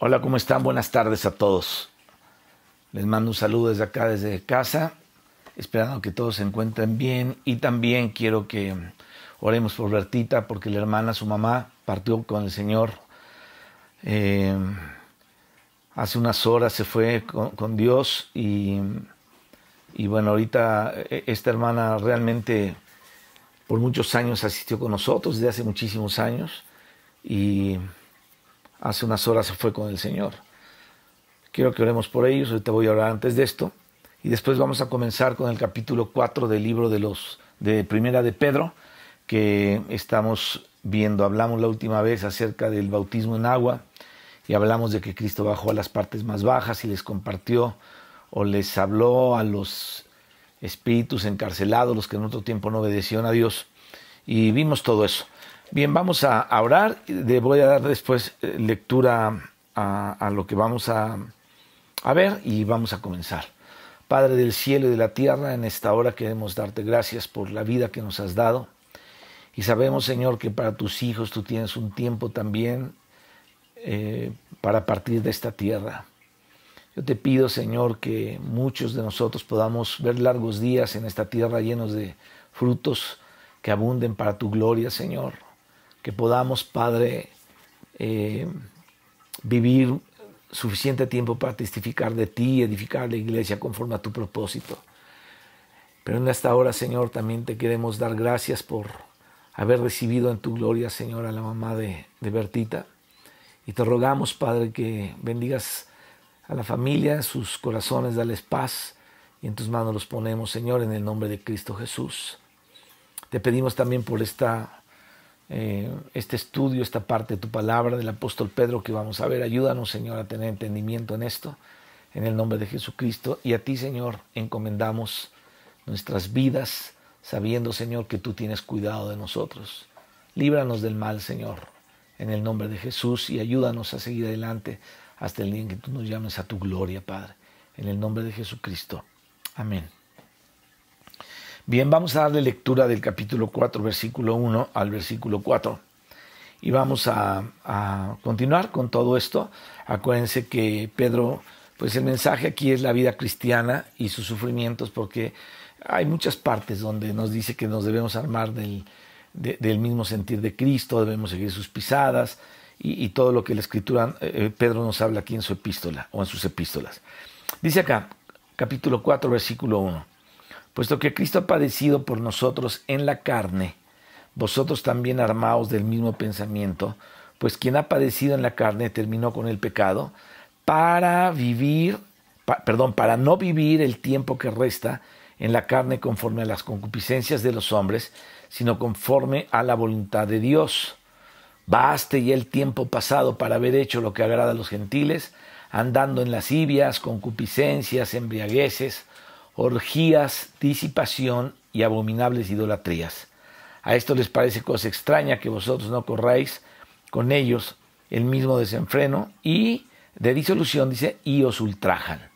Hola, ¿cómo están? Buenas tardes a todos. Les mando un saludo desde acá, desde casa, esperando que todos se encuentren bien. Y también quiero que oremos por Bertita, porque la hermana, su mamá, partió con el Señor. Hace unas horas se fue con Dios y bueno, ahorita esta hermana realmente por muchos años asistió con nosotros, desde hace muchísimos años, y hace unas horas se fue con el Señor. Quiero que oremos por ellos. Ahorita voy a orar antes de esto. Y después vamos a comenzar con el capítulo 4 del libro de Primera de Pedro, que estamos viendo. Hablamos la última vez acerca del bautismo en agua y hablamos de que Cristo bajó a las partes más bajas y les compartió o les habló a los espíritus encarcelados, los que en otro tiempo no obedecieron a Dios. Y vimos todo eso. Bien, vamos a orar. Voy a dar después lectura a lo que vamos a ver y vamos a comenzar. Padre del cielo y de la tierra, en esta hora queremos darte gracias por la vida que nos has dado. Y sabemos, Señor, que para tus hijos tú tienes un tiempo también para partir de esta tierra. Yo te pido, Señor, que muchos de nosotros podamos ver largos días en esta tierra llenos de frutos que abunden para tu gloria, Señor. Que podamos, Padre, vivir suficiente tiempo para testificar de ti y edificar la iglesia conforme a tu propósito. Pero en esta hora, Señor, también te queremos dar gracias por haber recibido en tu gloria, Señor, a la mamá de Bertita. Y te rogamos, Padre, que bendigas a la familia, sus corazones, dales paz. Y en tus manos los ponemos, Señor, en el nombre de Cristo Jesús. Te pedimos también por este estudio, esta parte de tu palabra del apóstol Pedro que vamos a ver. Ayúdanos, Señor, a tener entendimiento en esto, en el nombre de Jesucristo. Y a ti, Señor, encomendamos nuestras vidas, sabiendo, Señor, que tú tienes cuidado de nosotros. Líbranos del mal, Señor, en el nombre de Jesús, y ayúdanos a seguir adelante hasta el día en que tú nos llames a tu gloria, Padre, en el nombre de Jesucristo. Amén. Bien, vamos a darle lectura del capítulo 4, versículo 1 al versículo 4. Y vamos a continuar con todo esto. Acuérdense que Pedro, pues el mensaje aquí es la vida cristiana y sus sufrimientos, porque hay muchas partes donde nos dice que nos debemos armar del mismo sentir de Cristo, debemos seguir sus pisadas y todo lo que la Escritura, Pedro nos habla aquí en su epístola o en sus epístolas. Dice acá, capítulo 4, versículo 1. Puesto que Cristo ha padecido por nosotros en la carne, vosotros también armaos del mismo pensamiento, pues quien ha padecido en la carne terminó con el pecado, para no vivir el tiempo que resta en la carne conforme a las concupiscencias de los hombres, sino conforme a la voluntad de Dios. Baste ya el tiempo pasado para haber hecho lo que agrada a los gentiles, andando en lascivias, concupiscencias, embriagueces, orgías, disipación y abominables idolatrías. A esto les parece cosa extraña que vosotros no corráis con ellos el mismo desenfreno y de disolución, dice, y os ultrajan.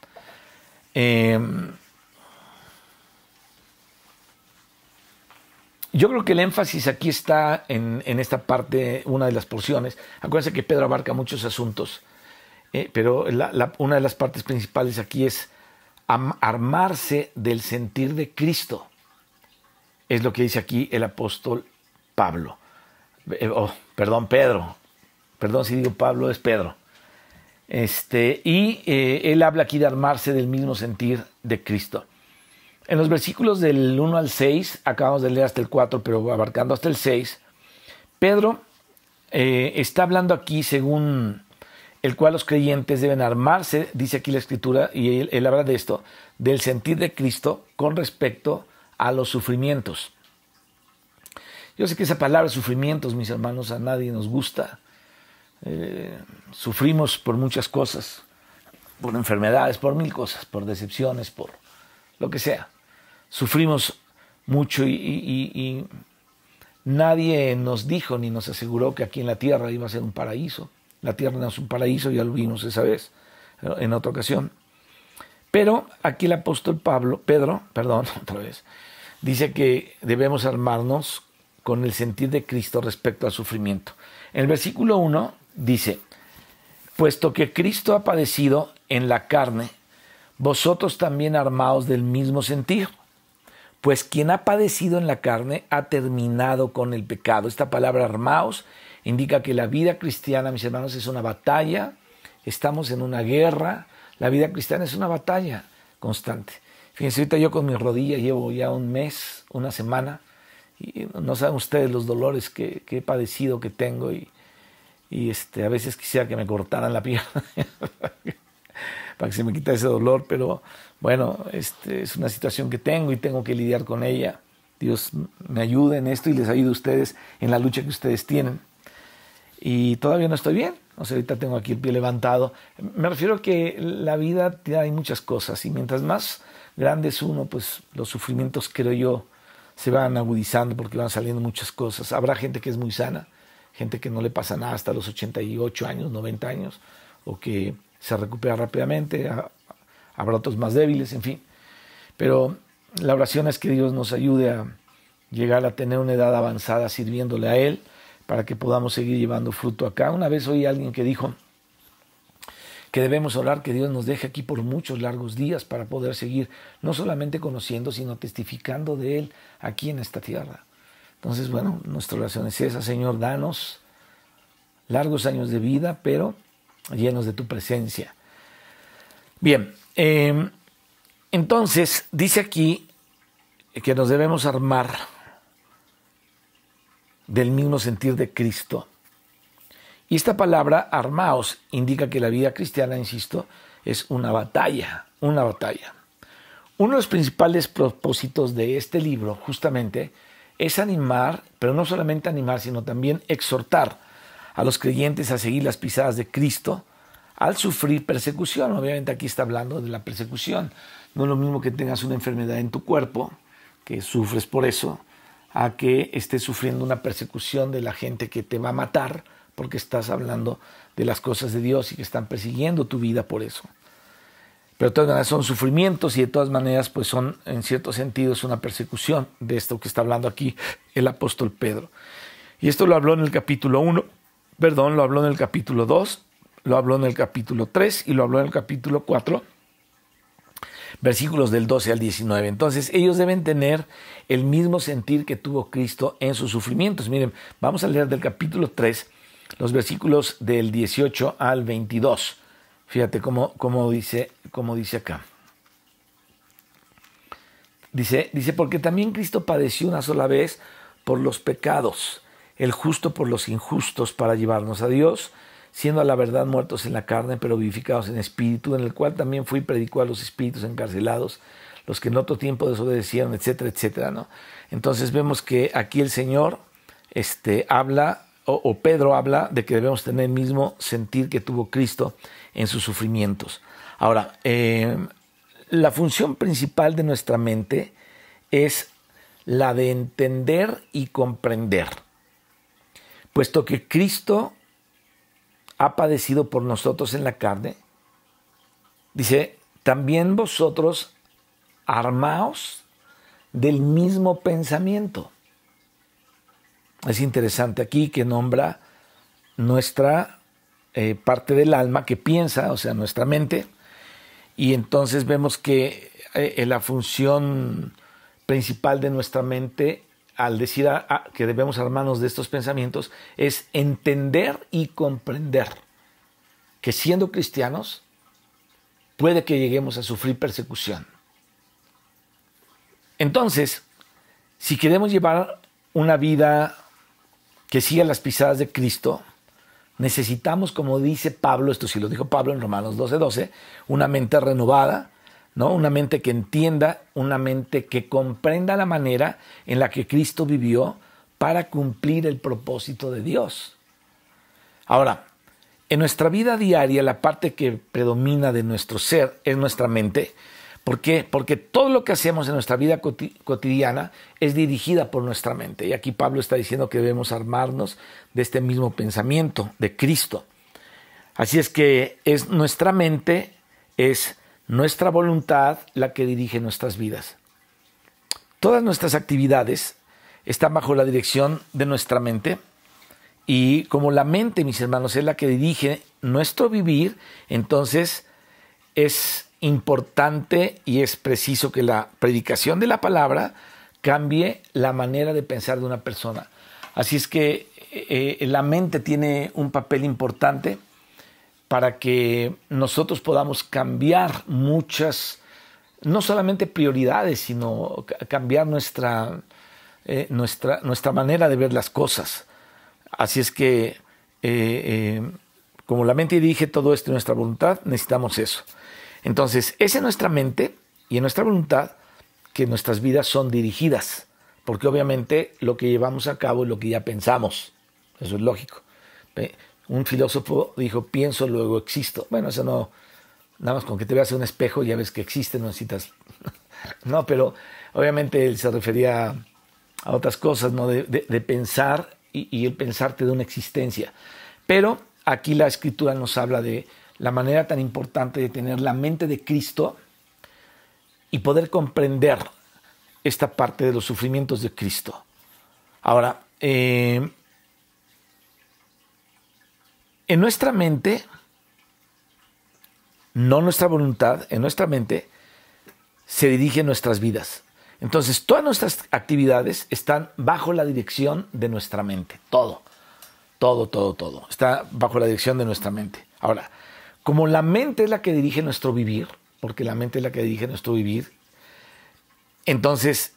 Yo creo que el énfasis aquí está en esta parte, una de las porciones. Acuérdense que Pedro abarca muchos asuntos, pero una de las partes principales aquí es armarse del sentir de Cristo. Es lo que dice aquí el apóstol Pedro. Perdón si digo Pablo, es Pedro. Él habla aquí de armarse del mismo sentir de Cristo. En los versículos del 1 al 6, acabamos de leer hasta el 4, pero abarcando hasta el 6, Pedro está hablando aquí según el cual los creyentes deben armarse, dice aquí la Escritura, y él habla de esto, del sentir de Cristo con respecto a los sufrimientos. Yo sé que esa palabra sufrimientos, mis hermanos, a nadie nos gusta. Sufrimos por muchas cosas, por enfermedades, por mil cosas, por decepciones, por lo que sea. Sufrimos mucho y nadie nos dijo ni nos aseguró que aquí en la tierra iba a ser un paraíso. La tierra no es un paraíso, ya lo vimos esa vez, en otra ocasión. Pero aquí el apóstol Pedro, dice que debemos armarnos con el sentir de Cristo respecto al sufrimiento. En el versículo 1 dice, puesto que Cristo ha padecido en la carne, vosotros también armaos del mismo sentir. Pues quien ha padecido en la carne ha terminado con el pecado. Esta palabra armaos indica que la vida cristiana, mis hermanos, es una batalla. Estamos en una guerra. La vida cristiana es una batalla constante. Fíjense, ahorita yo con mi rodilla llevo ya un mes, una semana, y no saben ustedes los dolores que he padecido, que tengo, y a veces quisiera que me cortaran la pierna para que se me quite ese dolor, pero bueno, es una situación que tengo y tengo que lidiar con ella. Dios me ayude en esto y les ayude a ustedes en la lucha que ustedes tienen. Y todavía no estoy bien, o sea, ahorita tengo aquí el pie levantado. Me refiero a que la vida hay muchas cosas y mientras más grande es uno, pues los sufrimientos, creo yo, se van agudizando porque van saliendo muchas cosas. Habrá gente que es muy sana, gente que no le pasa nada hasta los 88 años, 90 años, o que se recupera rápidamente. Habrá otros más débiles, en fin. Pero la oración es que Dios nos ayude a llegar a tener una edad avanzada sirviéndole a Él, para que podamos seguir llevando fruto acá. Una vez oí a alguien que dijo que debemos orar que Dios nos deje aquí por muchos largos días para poder seguir no solamente conociendo, sino testificando de Él aquí en esta tierra. Entonces, bueno, nuestra oración es esa: Señor, danos largos años de vida, pero llenos de tu presencia. Bien, entonces dice aquí que nos debemos armar del mismo sentir de Cristo. Y esta palabra, armaos, indica que la vida cristiana, insisto, es una batalla, una batalla. Uno de los principales propósitos de este libro, justamente, es animar, pero no solamente animar, sino también exhortar a los creyentes a seguir las pisadas de Cristo al sufrir persecución. Obviamente aquí está hablando de la persecución. No es lo mismo que tengas una enfermedad en tu cuerpo, que sufres por eso, a que estés sufriendo una persecución de la gente que te va a matar porque estás hablando de las cosas de Dios y que están persiguiendo tu vida por eso. Pero de todas maneras son sufrimientos y de todas maneras pues son en cierto sentido es una persecución de esto que está hablando aquí el apóstol Pedro. Y esto lo habló en el capítulo 1, lo habló en el capítulo 2, lo habló en el capítulo 3 y lo habló en el capítulo 4. Versículos del 12 al 19. Entonces ellos deben tener el mismo sentir que tuvo Cristo en sus sufrimientos. Miren, vamos a leer del capítulo 3, los versículos del 18 al 22. Fíjate cómo dice acá. Dice, porque también Cristo padeció una sola vez por los pecados, el justo por los injustos, para llevarnos a Dios, siendo a la verdad muertos en la carne, pero vivificados en espíritu, en el cual también fui y predicó a los espíritus encarcelados, los que en otro tiempo desobedecieron, etcétera, etcétera, ¿no? Entonces vemos que aquí el Señor habla, o Pedro habla de que debemos tener el mismo sentir que tuvo Cristo en sus sufrimientos. Ahora, la función principal de nuestra mente es la de entender y comprender, puesto que Cristo ha padecido por nosotros en la carne. Dice, también vosotros armaos del mismo pensamiento. Es interesante aquí que nombra nuestra parte del alma que piensa, o sea, nuestra mente, y entonces vemos que la función principal de nuestra mente, al decir que debemos armarnos de estos pensamientos, es entender y comprender que siendo cristianos puede que lleguemos a sufrir persecución. Entonces, si queremos llevar una vida que siga las pisadas de Cristo, necesitamos, como dice Pablo, esto sí lo dijo Pablo en Romanos 12:12, una mente renovada, ¿no? Una mente que entienda, una mente que comprenda la manera en la que Cristo vivió para cumplir el propósito de Dios. Ahora, en nuestra vida diaria, la parte que predomina de nuestro ser es nuestra mente. ¿Por qué? Porque todo lo que hacemos en nuestra vida cotidiana es dirigida por nuestra mente. Y aquí Pablo está diciendo que debemos armarnos de este mismo pensamiento de Cristo. Así es que es nuestra mente, es nuestra voluntad la que dirige nuestras vidas. Todas nuestras actividades están bajo la dirección de nuestra mente Y como la mente, mis hermanos, es la que dirige nuestro vivir, entonces es importante y es preciso que la predicación de la palabra cambie la manera de pensar de una persona. Así es que la mente tiene un papel importante para que nosotros podamos cambiar muchas, no solamente prioridades, sino cambiar nuestra manera de ver las cosas. Así es que, como la mente dirige todo esto en nuestra voluntad, necesitamos eso. Entonces, es en nuestra mente y en nuestra voluntad que nuestras vidas son dirigidas, porque obviamente lo que llevamos a cabo es lo que ya pensamos. Eso es lógico. Un filósofo dijo, pienso, luego existo. Bueno, eso no, nada más con que te veas en un espejo ya ves que existe, no necesitas... No, pero obviamente él se refería a otras cosas, ¿no? De pensar y el pensar te da una existencia. Pero aquí la Escritura nos habla de la manera tan importante de tener la mente de Cristo y poder comprender esta parte de los sufrimientos de Cristo. Ahora, en nuestra mente, no nuestra voluntad, en nuestra mente se dirigen nuestras vidas. Entonces, todas nuestras actividades están bajo la dirección de nuestra mente. Todo está bajo la dirección de nuestra mente. Ahora, como la mente es la que dirige nuestro vivir, porque la mente es la que dirige nuestro vivir, entonces,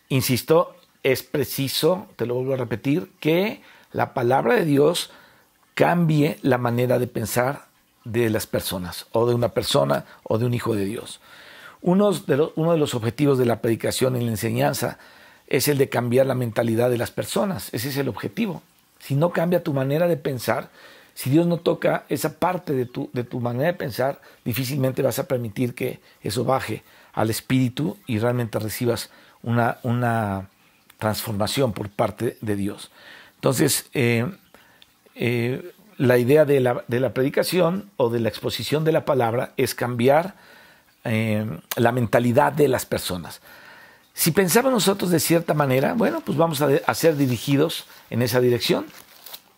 insisto, es preciso, te lo vuelvo a repetir, que la palabra de Dios cambie la manera de pensar de las personas, o de una persona, o de un hijo de Dios. Uno de los objetivos de la predicación y la enseñanza es el de cambiar la mentalidad de las personas. Ese es el objetivo. Si no cambia tu manera de pensar, si Dios no toca esa parte de tu manera de pensar, difícilmente vas a permitir que eso baje al espíritu y realmente recibas una transformación por parte de Dios. Entonces, la idea de la predicación o de la exposición de la palabra es cambiar la mentalidad de las personas. Si pensamos nosotros de cierta manera, bueno, pues vamos a ser dirigidos en esa dirección,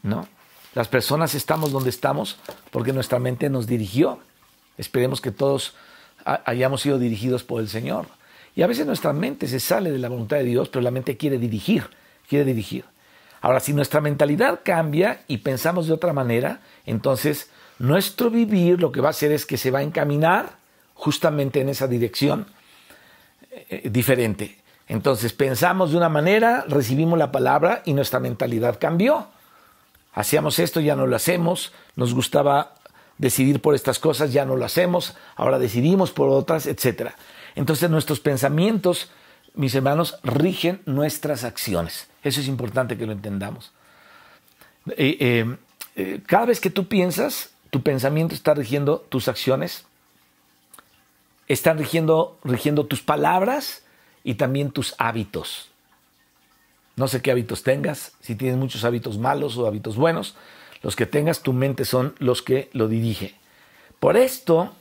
¿no? Las personas estamos donde estamos porque nuestra mente nos dirigió. Esperemos que todos hayamos sido dirigidos por el Señor. Y a veces nuestra mente se sale de la voluntad de Dios, pero la mente quiere dirigir. Ahora, si nuestra mentalidad cambia y pensamos de otra manera, entonces nuestro vivir lo que va a hacer es que se va a encaminar justamente en esa dirección diferente. Entonces pensamos de una manera, recibimos la palabra y nuestra mentalidad cambió. Hacíamos esto, ya no lo hacemos. Nos gustaba decidir por estas cosas, ya no lo hacemos. Ahora decidimos por otras, etc. Entonces nuestros pensamientos, mis hermanos, rigen nuestras acciones. Eso es importante que lo entendamos. Cada vez que tú piensas, tu pensamiento está rigiendo tus acciones, están rigiendo tus palabras y también tus hábitos. No sé qué hábitos tengas, si tienes muchos hábitos malos o hábitos buenos, los que tengas, tu mente son los que lo dirige. Por esto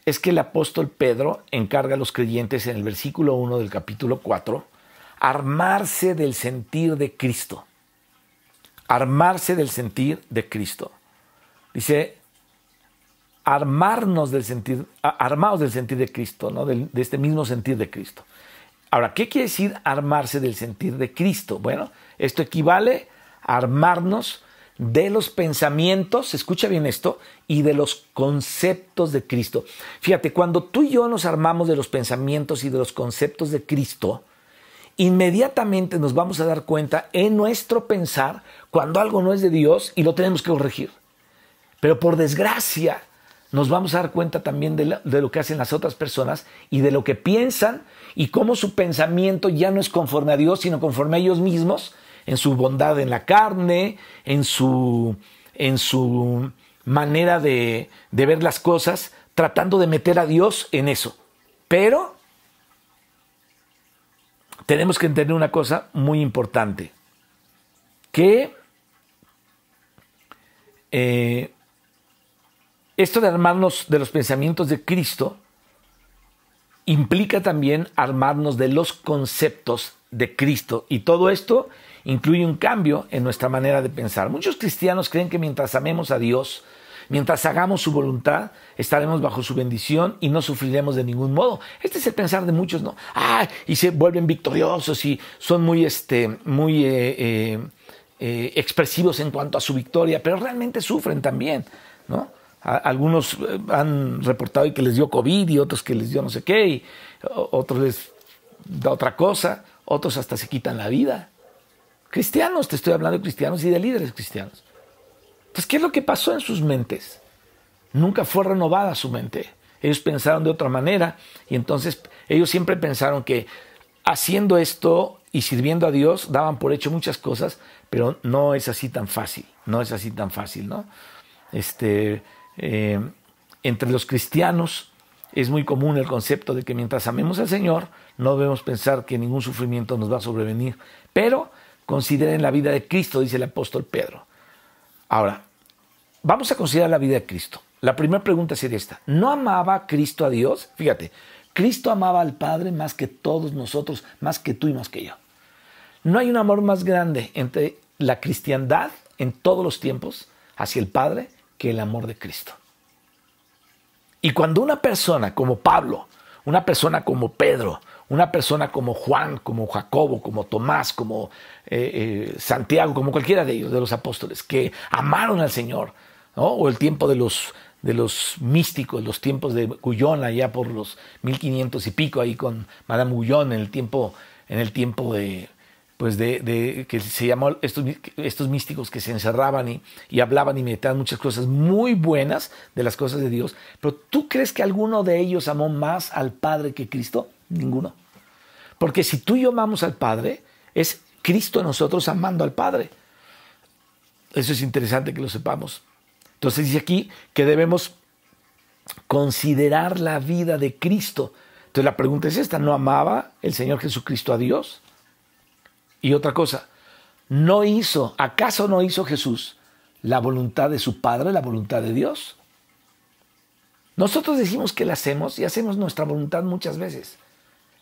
es que el apóstol Pedro encarga a los creyentes en el versículo 1 del capítulo 4, armarse del sentir de Cristo. Armarse del sentir de Cristo. Dice, armaos del sentir de Cristo, ¿no? De este mismo sentir de Cristo. Ahora, ¿qué quiere decir armarse del sentir de Cristo? Bueno, esto equivale a armarnos de los pensamientos, escucha bien esto, y de los conceptos de Cristo. Fíjate, cuando tú y yo nos armamos de los pensamientos y de los conceptos de Cristo, inmediatamente nos vamos a dar cuenta en nuestro pensar cuando algo no es de Dios y lo tenemos que corregir. Pero por desgracia, nos vamos a dar cuenta también de lo que hacen las otras personas y de lo que piensan y cómo su pensamiento ya no es conforme a Dios, sino conforme a ellos mismos, en su bondad en la carne, en su manera de ver las cosas, tratando de meter a Dios en eso. Pero tenemos que entender una cosa muy importante, que esto de armarnos de los pensamientos de Cristo implica también armarnos de los conceptos de Cristo. Y todo esto incluye un cambio en nuestra manera de pensar. Muchos cristianos creen que mientras amemos a Dios, mientras hagamos su voluntad, estaremos bajo su bendición y no sufriremos de ningún modo. Este es el pensar de muchos, ¿no? Y se vuelven victoriosos y son muy expresivos en cuanto a su victoria, pero realmente sufren también, ¿no? Algunos han reportado que les dio COVID y otros que les dio no sé qué, y otros les da otra cosa, otros hasta se quitan la vida. Cristianos, te estoy hablando de cristianos y de líderes cristianos. Entonces, ¿qué es lo que pasó en sus mentes? Nunca fue renovada su mente. Ellos pensaron de otra manera y entonces ellos siempre pensaron que haciendo esto y sirviendo a Dios daban por hecho muchas cosas, pero no es así tan fácil, no es así tan fácil, ¿no? Entre los cristianos es muy común el concepto de que mientras amemos al Señor no debemos pensar que ningún sufrimiento nos va a sobrevenir, pero consideren la vida de Cristo, dice el apóstol Pedro. Ahora, vamos a considerar la vida de Cristo. La primera pregunta sería esta: ¿no amaba Cristo a Dios? Fíjate, Cristo amaba al Padre más que todos nosotros, más que tú y más que yo. No hay un amor más grande entre la cristiandad en todos los tiempos hacia el Padre que el amor de Cristo. Y cuando una persona como Pablo, una persona como Pedro, una persona como Juan, como Jacobo, como Tomás, como Santiago, como cualquiera de ellos, de los apóstoles, que amaron al Señor, ¿no? O el tiempo de los místicos, los tiempos de Guyon, allá por los 1500 y pico, ahí con Madame Guyon, en el tiempo de que se llamó estos místicos que se encerraban y hablaban y meditaban muchas cosas muy buenas de las cosas de Dios. Pero ¿tú crees que alguno de ellos amó más al Padre que Cristo? Ninguno. Porque si tú y yo amamos al Padre, es Cristo en nosotros amando al Padre. Eso es interesante que lo sepamos. Entonces dice aquí que debemos considerar la vida de Cristo. Entonces la pregunta es esta: ¿no amaba el Señor Jesucristo a Dios? Y otra cosa, ¿acaso no hizo Jesús la voluntad de su Padre, la voluntad de Dios? Nosotros decimos que la hacemos y hacemos nuestra voluntad muchas veces.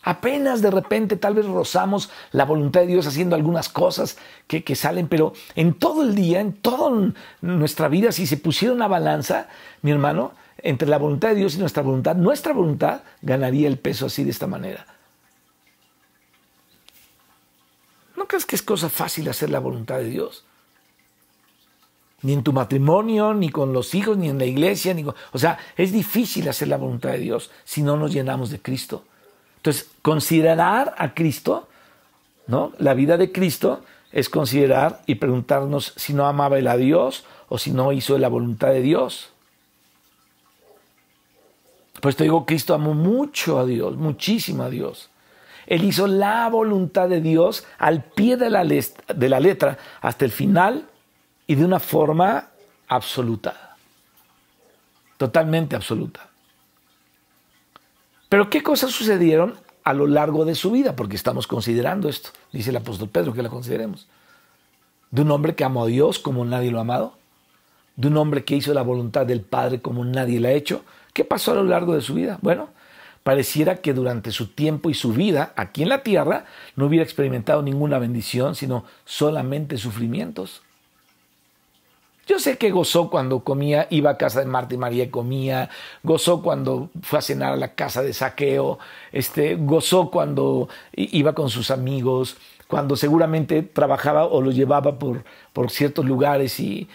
Apenas de repente tal vez rozamos la voluntad de Dios haciendo algunas cosas que salen, pero en todo el día, en toda nuestra vida, si se pusiera una balanza, mi hermano, entre la voluntad de Dios y nuestra voluntad ganaría el peso así de esta manera. ¿No crees que es cosa fácil hacer la voluntad de Dios? Ni en tu matrimonio, ni con los hijos, ni en la iglesia. Es difícil hacer la voluntad de Dios si no nos llenamos de Cristo. Entonces, considerar a Cristo, ¿no? La vida de Cristo es considerar y preguntarnos si no amaba él a Dios o si no hizo la voluntad de Dios. Pues te digo, Cristo amó mucho a Dios, muchísimo a Dios. Él hizo la voluntad de Dios al pie de la letra hasta el final y de una forma absoluta. Totalmente absoluta. Pero ¿qué cosas sucedieron a lo largo de su vida? Porque estamos considerando esto. Dice el apóstol Pedro que la consideremos. De un hombre que amó a Dios como nadie lo ha amado. De un hombre que hizo la voluntad del Padre como nadie la ha hecho. ¿Qué pasó a lo largo de su vida? Bueno, pareciera que durante su tiempo y su vida aquí en la tierra no hubiera experimentado ninguna bendición, sino solamente sufrimientos. Yo sé que gozó cuando comía, iba a casa de Marta y María y comía, gozó cuando fue a cenar a la casa de Zaqueo, gozó cuando iba con sus amigos, cuando seguramente trabajaba o lo llevaba por ciertos lugares y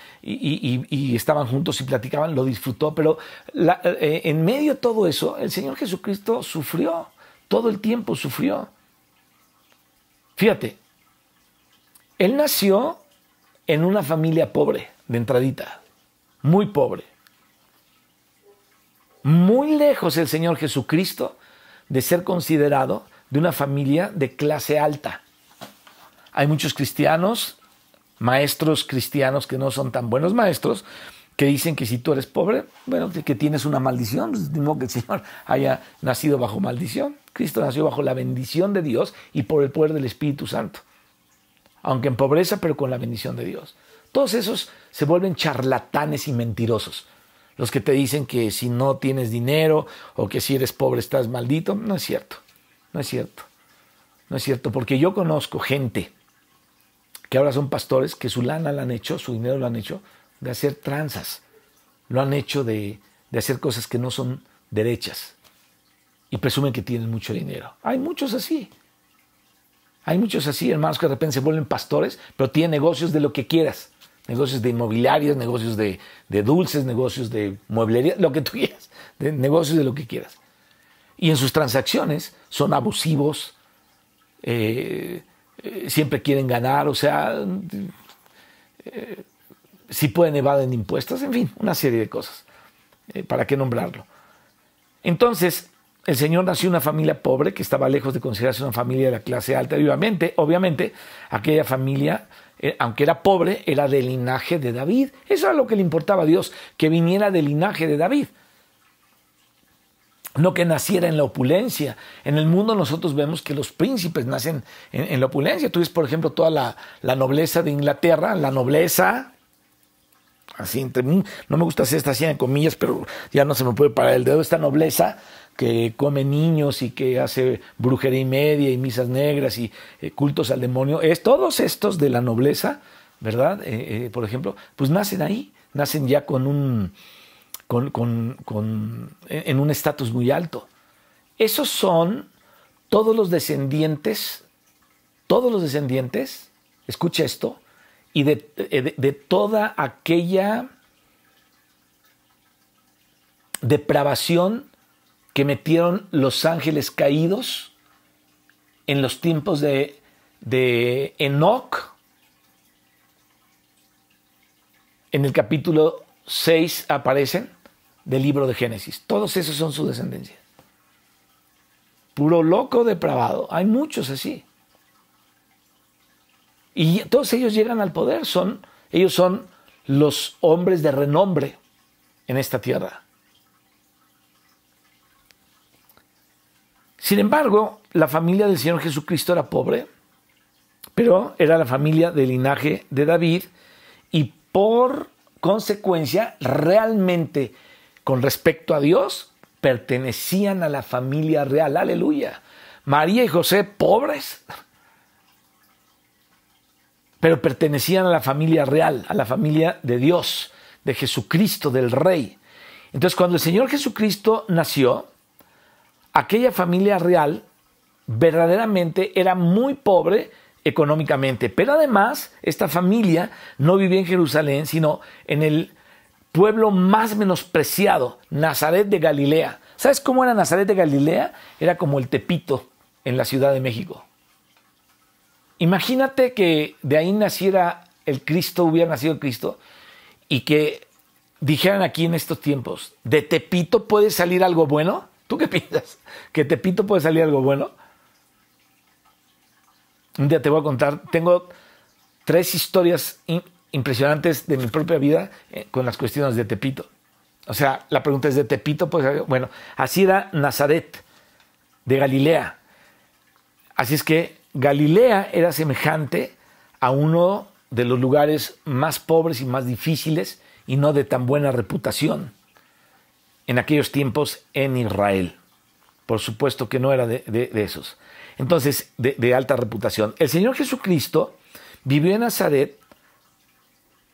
estaban juntos y platicaban, lo disfrutó, pero en medio de todo eso, el Señor Jesucristo sufrió, todo el tiempo sufrió. Fíjate, Él nació en una familia pobre, de entradita, muy pobre. Muy lejos el Señor Jesucristo de ser considerado de una familia de clase alta. Hay muchos cristianos, maestros cristianos que no son tan buenos maestros, que dicen que si tú eres pobre, bueno, que tienes una maldición, pues, de modo que el Señor haya nacido bajo maldición. Cristo nació bajo la bendición de Dios y por el poder del Espíritu Santo. Aunque en pobreza, pero con la bendición de Dios. Todos esos se vuelven charlatanes y mentirosos. Los que te dicen que si no tienes dinero o que si eres pobre estás maldito, no es cierto. No es cierto. No es cierto, porque yo conozco gente que ahora son pastores, que su lana la han hecho, su dinero lo han hecho de hacer tranzas. Lo han hecho de hacer cosas que no son derechas. Y presumen que tienen mucho dinero. Hay muchos así. Hay muchos así, hermanos, que de repente se vuelven pastores, pero tienen negocios de lo que quieras. Negocios de inmobiliarias, negocios de dulces, negocios de mueblería, lo que tú quieras. Negocios de lo que quieras. Y en sus transacciones son abusivos, siempre quieren ganar, o sea, si pueden evadir impuestos, en fin, una serie de cosas. ¿Para qué nombrarlo? Entonces, el Señor nació en una familia pobre que estaba lejos de considerarse una familia de la clase alta. Y obviamente, aquella familia, aunque era pobre, era del linaje de David. Eso era lo que le importaba a Dios, que viniera del linaje de David. No que naciera en la opulencia. En el mundo nosotros vemos que los príncipes nacen en la opulencia. Tú ves, por ejemplo, toda la nobleza de Inglaterra, la nobleza, así, no me gusta hacer esta así en comillas, pero ya no se me puede parar el dedo, esta nobleza que come niños y que hace brujería y media y misas negras y cultos al demonio, todos estos de la nobleza, ¿verdad? Por ejemplo, pues nacen ahí, nacen ya en un estatus muy alto. Esos son todos los descendientes, escucha esto, y de toda aquella depravación que metieron los ángeles caídos en los tiempos de Enoc. En el capítulo 6 aparecen del libro de Génesis. Todos esos son su descendencia. Puro loco depravado. Hay muchos así. Y todos ellos llegan al poder. Ellos son los hombres de renombre en esta tierra. Sin embargo, la familia del Señor Jesucristo era pobre, pero era la familia del linaje de David y por consecuencia, realmente con respecto a Dios, pertenecían a la familia real. ¡Aleluya! María y José, pobres, pero pertenecían a la familia real, a la familia de Dios, de Jesucristo, del Rey. Entonces, cuando el Señor Jesucristo nació, aquella familia real verdaderamente era muy pobre económicamente, pero además esta familia no vivía en Jerusalén, sino en el pueblo más menospreciado, Nazaret de Galilea. ¿Sabes cómo era Nazaret de Galilea? Era como el Tepito en la Ciudad de México. Imagínate que de ahí naciera el Cristo, hubiera nacido el Cristo, y que dijeran aquí en estos tiempos, ¿de Tepito puede salir algo bueno? ¿Tú qué piensas? ¿Que Tepito puede salir algo bueno? Un día te voy a contar, tengo 3 historias impresionantes de mi propia vida con las cuestiones de Tepito. O sea, la pregunta es, ¿de Tepito puede salir? Bueno, así era Nazaret de Galilea. Así es que Galilea era semejante a uno de los lugares más pobres y más difíciles y no de tan buena reputación en aquellos tiempos en Israel. Por supuesto que no era de esos. Entonces, de alta reputación. El Señor Jesucristo vivió en Nazaret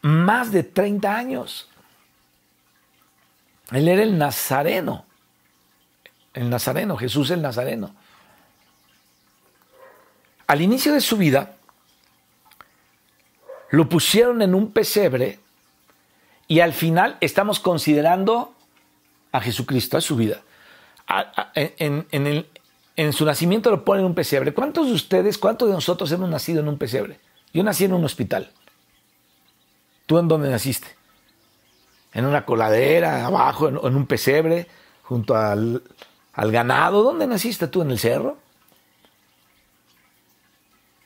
más de 30 años. Él era el Nazareno. El Nazareno, Jesús el Nazareno. Al inicio de su vida, lo pusieron en un pesebre y al final estamos considerando a Jesucristo, a su vida. En su nacimiento lo ponen en un pesebre. ¿Cuántos de ustedes, cuántos de nosotros hemos nacido en un pesebre? Yo nací en un hospital. ¿Tú en dónde naciste? ¿En una coladera, abajo, en un pesebre, junto al ganado? ¿Dónde naciste tú? ¿En el cerro?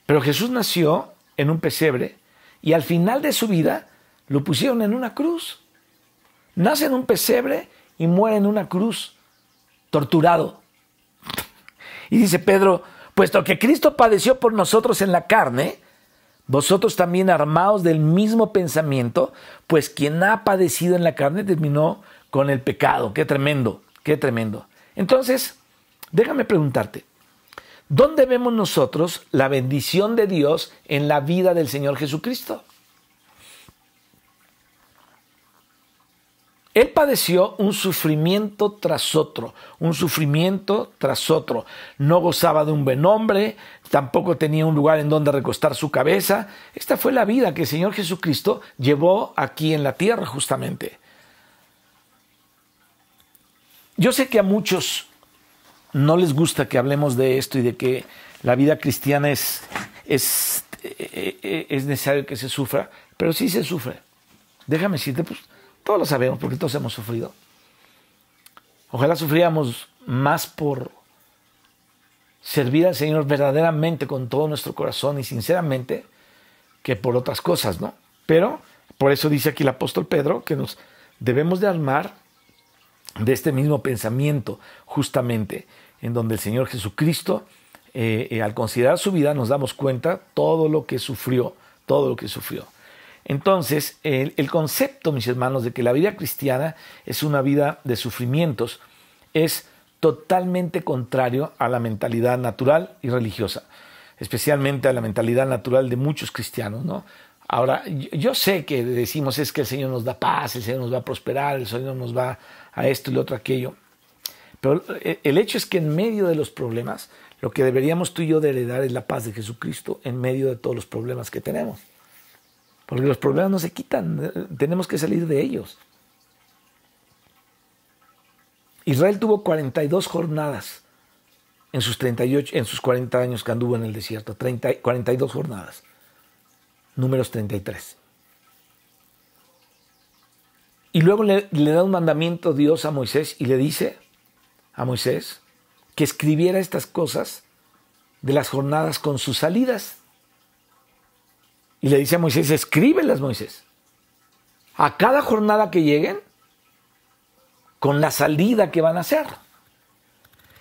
Pero Jesús nació en un pesebre y al final de su vida lo pusieron en una cruz. Nace en un pesebre y muere en una cruz, torturado. Y dice Pedro, puesto que Cristo padeció por nosotros en la carne, vosotros también armaos del mismo pensamiento, pues quien ha padecido en la carne terminó con el pecado. Qué tremendo, qué tremendo. Entonces, déjame preguntarte, ¿Dónde vemos nosotros la bendición de Dios en la vida del Señor Jesucristo? Él padeció un sufrimiento tras otro, un sufrimiento tras otro. No gozaba de un buen nombre, tampoco tenía un lugar en donde recostar su cabeza. Esta fue la vida que el Señor Jesucristo llevó aquí en la tierra justamente. Yo sé que a muchos no les gusta que hablemos de esto y de que la vida cristiana es necesario que se sufra, pero sí se sufre. Déjame decirte, pues todos lo sabemos porque todos hemos sufrido. Ojalá sufriéramos más por servir al Señor verdaderamente con todo nuestro corazón y sinceramente que por otras cosas, ¿no? Pero por eso dice aquí el apóstol Pedro que nos debemos de armar de este mismo pensamiento justamente en donde el Señor Jesucristo al considerar su vida nos damos cuenta todo lo que sufrió. Entonces, el concepto, mis hermanos, de que la vida cristiana es una vida de sufrimientos es totalmente contrario a la mentalidad natural y religiosa, especialmente a la mentalidad natural de muchos cristianos, ¿no? Ahora, yo sé que decimos es que el Señor nos da paz, el Señor nos va a prosperar, el Señor nos va a esto y lo otro, aquello. Pero el hecho es que en medio de los problemas, lo que deberíamos tú y yo de heredar es la paz de Jesucristo en medio de todos los problemas que tenemos. Porque los problemas no se quitan, tenemos que salir de ellos. Israel tuvo 42 jornadas en sus 40 años que anduvo en el desierto, 42 jornadas. Números 33. Y luego le da un mandamiento Dios a Moisés y le dice a Moisés que escribiera estas cosas de las jornadas con sus salidas. Y le dice a Moisés, escríbelas, Moisés. A cada jornada que lleguen, con la salida que van a hacer.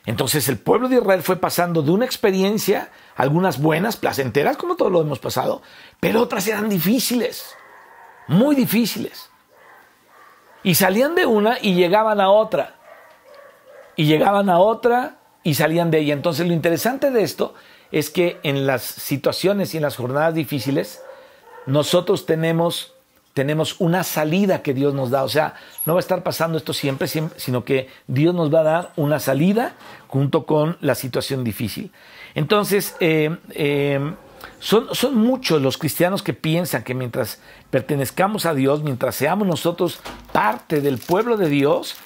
Entonces el pueblo de Israel fue pasando de una experiencia, algunas buenas, placenteras, como todos lo hemos pasado, pero otras eran difíciles, muy difíciles. Y salían de una y llegaban a otra. Y llegaban a otra y salían de ella. Entonces lo interesante de esto es que en las situaciones y en las jornadas difíciles, nosotros tenemos una salida que Dios nos da. O sea, no va a estar pasando esto siempre, sino que Dios nos va a dar una salida junto con la situación difícil. Entonces, son muchos los cristianos que piensan que mientras pertenezcamos a Dios, mientras seamos nosotros parte del pueblo de Dios,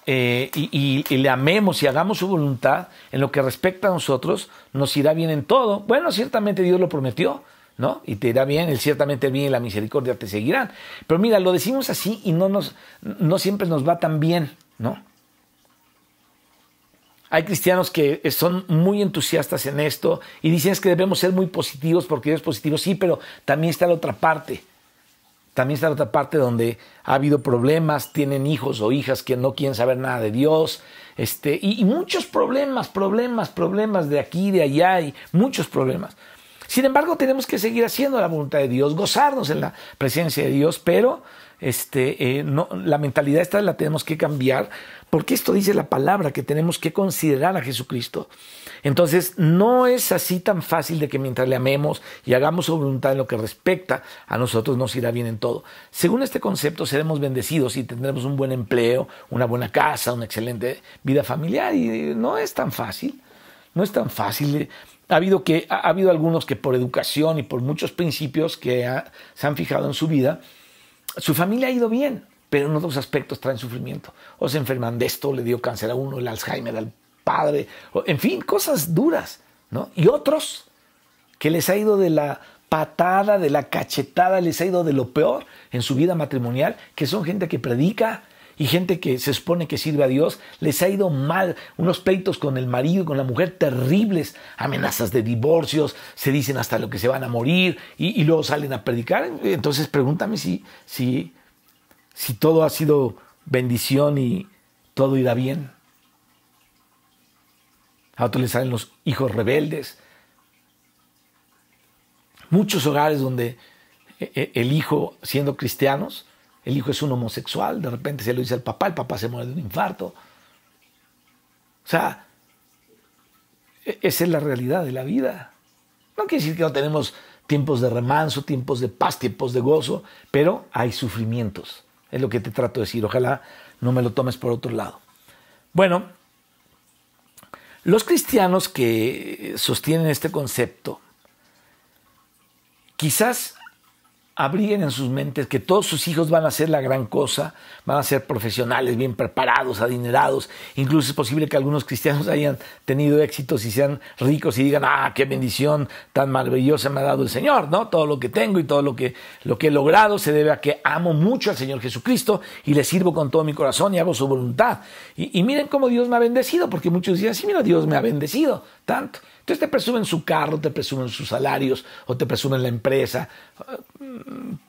y le amemos y hagamos su voluntad, en lo que respecta a nosotros, nos irá bien en todo. Bueno, ciertamente Dios lo prometió, ¿no? Y te irá bien, Él ciertamente el bien y la misericordia te seguirán. Pero mira, lo decimos así y no siempre nos va tan bien, ¿no? Hay cristianos que son muy entusiastas en esto y dicen es que debemos ser muy positivos porque Dios es positivo. Sí, pero también está la otra parte. También está la otra parte donde ha habido problemas, tienen hijos o hijas que no quieren saber nada de Dios, y muchos problemas de aquí y de allá, y muchos problemas. Sin embargo, tenemos que seguir haciendo la voluntad de Dios, gozarnos en la presencia de Dios, pero la mentalidad esta la tenemos que cambiar, porque esto dice la palabra, que tenemos que considerar a Jesucristo. Entonces, no es así tan fácil de que mientras le amemos y hagamos su voluntad en lo que respecta a nosotros, nos irá bien en todo. Según este concepto, seremos bendecidos y tendremos un buen empleo, una buena casa, una excelente vida familiar, y no es tan fácil. No es tan fácil. Ha habido algunos que por educación y por muchos principios que se han fijado en su vida, su familia ha ido bien, pero en otros aspectos traen sufrimiento. O se enferman de esto, le dio cáncer a uno, el Alzheimer al padre, en fin, cosas duras, ¿no? Y otros que les ha ido de la patada, de la cachetada, les ha ido de lo peor en su vida matrimonial, que son gente que predica y gente que se supone que sirve a Dios, les ha ido mal, unos pleitos con el marido y con la mujer terribles, amenazas de divorcios, se dicen hasta lo que se van a morir y luego salen a predicar. Entonces pregúntame si todo ha sido bendición y todo irá bien. A otros les salen los hijos rebeldes. Muchos hogares donde el hijo, siendo cristianos, el hijo es un homosexual, de repente se lo dice al papá, el papá se muere de un infarto. O sea, Esa es la realidad de la vida. No quiere decir que no tenemos tiempos de remanso, tiempos de paz, tiempos de gozo, pero hay sufrimientos. Es lo que te trato de decir. Ojalá no me lo tomes por otro lado. Bueno, los cristianos que sostienen este concepto quizás abriguen en sus mentes que todos sus hijos van a ser la gran cosa, van a ser profesionales, bien preparados, adinerados. Incluso es posible que algunos cristianos hayan tenido éxitos y sean ricos y digan, qué bendición tan maravillosa me ha dado el Señor, ¿no? Todo lo que tengo y todo lo que he logrado se debe a que amo mucho al Señor Jesucristo y le sirvo con todo mi corazón y hago su voluntad. Y miren cómo Dios me ha bendecido, porque muchos dicen, sí, mira, Dios me ha bendecido tanto. Entonces te presumen su carro, te presumen sus salarios o te presumen la empresa.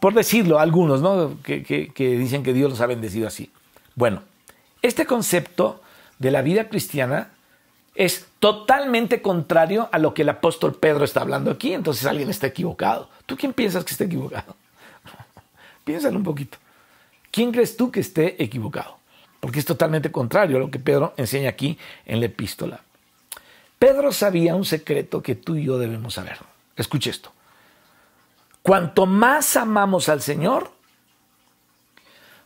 Por decirlo, algunos, ¿no? que dicen que Dios los ha bendecido así. Bueno, este concepto de la vida cristiana es totalmente contrario a lo que el apóstol Pedro está hablando aquí. Entonces alguien está equivocado. ¿Tú quién piensas que está equivocado? Piénsalo un poquito. ¿Quién crees tú que esté equivocado? Porque es totalmente contrario a lo que Pedro enseña aquí en la epístola. Pedro sabía un secreto que tú y yo debemos saber. Escuche esto. Cuanto más amamos al Señor,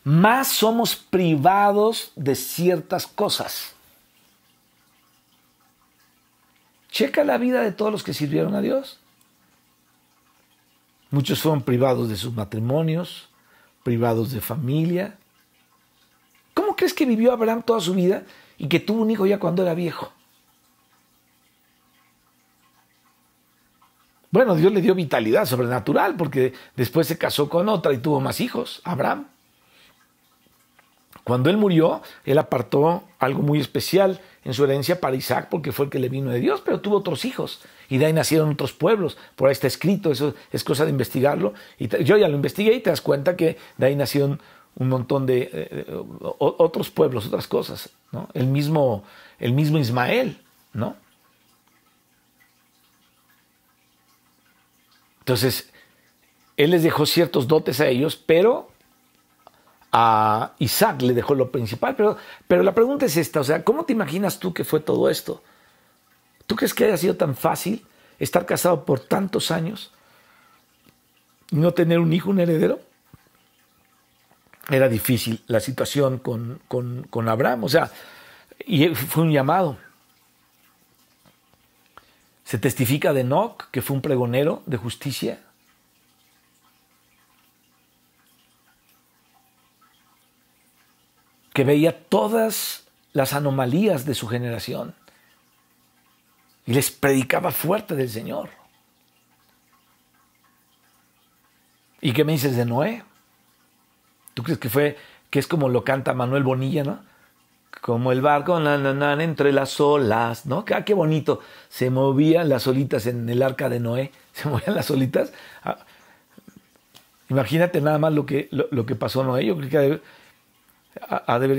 más somos privados de ciertas cosas. Checa la vida de todos los que sirvieron a Dios. Muchos fueron privados de sus matrimonios, privados de familia. ¿Cómo crees que vivió Abraham toda su vida y que tuvo un hijo ya cuando era viejo? Bueno, Dios le dio vitalidad sobrenatural porque después se casó con otra y tuvo más hijos, Abraham. Cuando él murió, él apartó algo muy especial en su herencia para Isaac porque fue el que le vino de Dios, pero tuvo otros hijos y de ahí nacieron otros pueblos. Por ahí está escrito, eso es cosa de investigarlo. Y yo ya lo investigué y te das cuenta que de ahí nacieron un montón de otros pueblos, otras cosas, ¿no? El mismo Ismael, ¿no? Entonces, él les dejó ciertos dotes a ellos, pero a Isaac le dejó lo principal. Pero la pregunta es esta, o sea, ¿cómo te imaginas tú que fue todo esto? ¿Tú crees que haya sido tan fácil estar casado por tantos años y no tener un hijo, un heredero? Era difícil la situación con Abraham, o sea, y fue un llamado. Se testifica de Enoc, que fue un pregonero de justicia. Que veía todas las anomalías de su generación. Y les predicaba fuerte del Señor. ¿Y qué me dices de Noé? ¿Tú crees que es como lo canta Manuel Bonilla, no? Como el barco entre las olas, ¿no? Qué bonito. Se movían las olitas en el arca de Noé. Se movían las olitas. Imagínate nada más lo que pasó Noé. Yo creo que ha de haber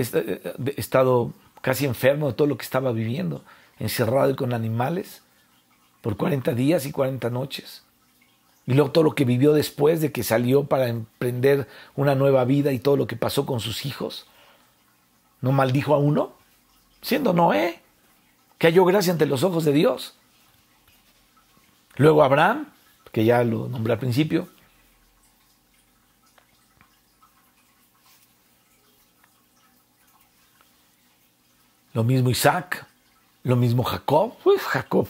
estado casi enfermo de todo lo que estaba viviendo. Encerrado con animales por 40 días y 40 noches. Y luego todo lo que vivió después de que salió para emprender una nueva vida y todo lo que pasó con sus hijos. ¿No maldijo a uno? Siendo Noé, que halló gracia ante los ojos de Dios. Luego Abraham, que ya lo nombré al principio. Lo mismo Isaac, lo mismo Jacob. Jacob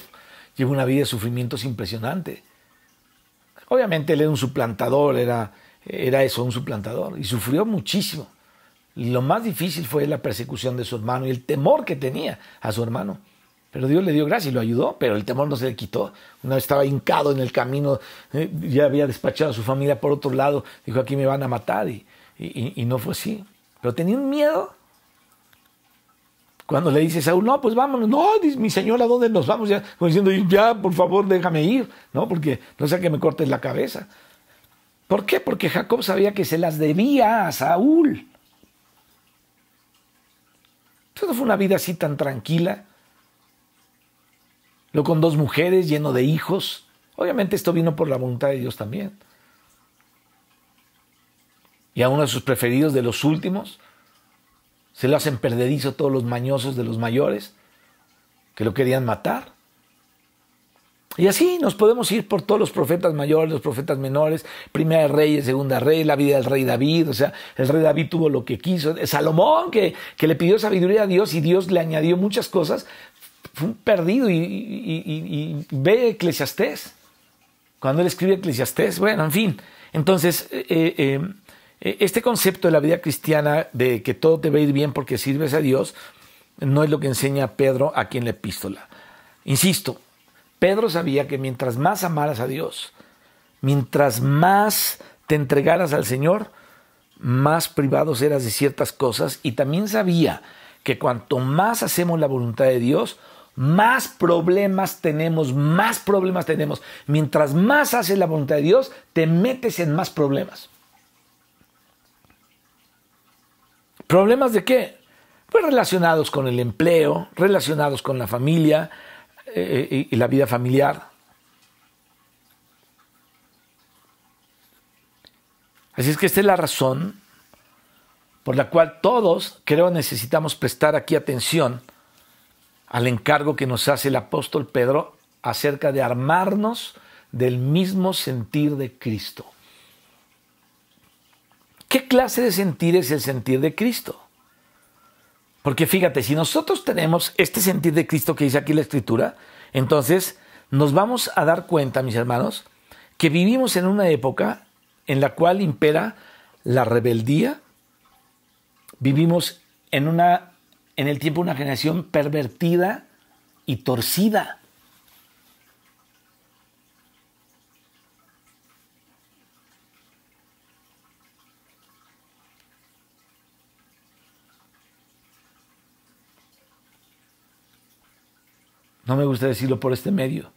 llevó una vida de sufrimientos impresionante. Obviamente él era un suplantador, era eso, un suplantador. Y sufrió muchísimo. Lo más difícil fue la persecución de su hermano y el temor que tenía a su hermano. Pero Dios le dio gracia y lo ayudó, pero el temor no se le quitó. Una vez estaba hincado en el camino, ya había despachado a su familia por otro lado, dijo, aquí me van a matar, y no fue así. Pero tenía un miedo. Cuando le dice Saúl, no, pues vámonos, no, dice, mi señor, ¿a dónde nos vamos? Ya, como diciendo, ya, por favor, déjame ir, ¿no? Porque no sea que me cortes la cabeza. ¿Por qué? Porque Jacob sabía que se las debía a Saúl. Entonces no fue una vida así tan tranquila. Luego con 2 mujeres, lleno de hijos. Obviamente esto vino por la voluntad de Dios también. Y a uno de sus preferidos, de los últimos, se lo hacen perdedizo todos los mañosos de los mayores, que lo querían matar. Y así nos podemos ir por todos los profetas mayores, los profetas menores, Primera de Reyes, Segunda de Reyes, la vida del rey David. O sea, el rey David tuvo lo que quiso. Salomón, que le pidió sabiduría a Dios y Dios le añadió muchas cosas, fue un perdido. Y ve Eclesiastés. Cuando él escribe Eclesiastés, bueno, en fin. Entonces, este concepto de la vida cristiana, de que todo te va a ir bien porque sirves a Dios, no es lo que enseña Pedro aquí en la epístola. Insisto, Pedro sabía que mientras más amaras a Dios, mientras más te entregaras al Señor, más privados eras de ciertas cosas, y también sabía que cuanto más hacemos la voluntad de Dios, más problemas tenemos. Mientras más haces la voluntad de Dios, te metes en más problemas. ¿Problemas de qué? Pues relacionados con el empleo, relacionados con la familia y la vida familiar. Así es que esta es la razón por la cual todos, creo, necesitamos prestar aquí atención al encargo que nos hace el apóstol Pedro acerca de armarnos del mismo sentir de Cristo. ¿Qué clase de sentir es el sentir de Cristo? Porque fíjate, si nosotros tenemos este sentir de Cristo que dice aquí la Escritura, entonces nos vamos a dar cuenta, mis hermanos, que vivimos en una época en la cual impera la rebeldía. Vivimos en el tiempo de una generación pervertida y torcida. No me gusta decirlo por este medio.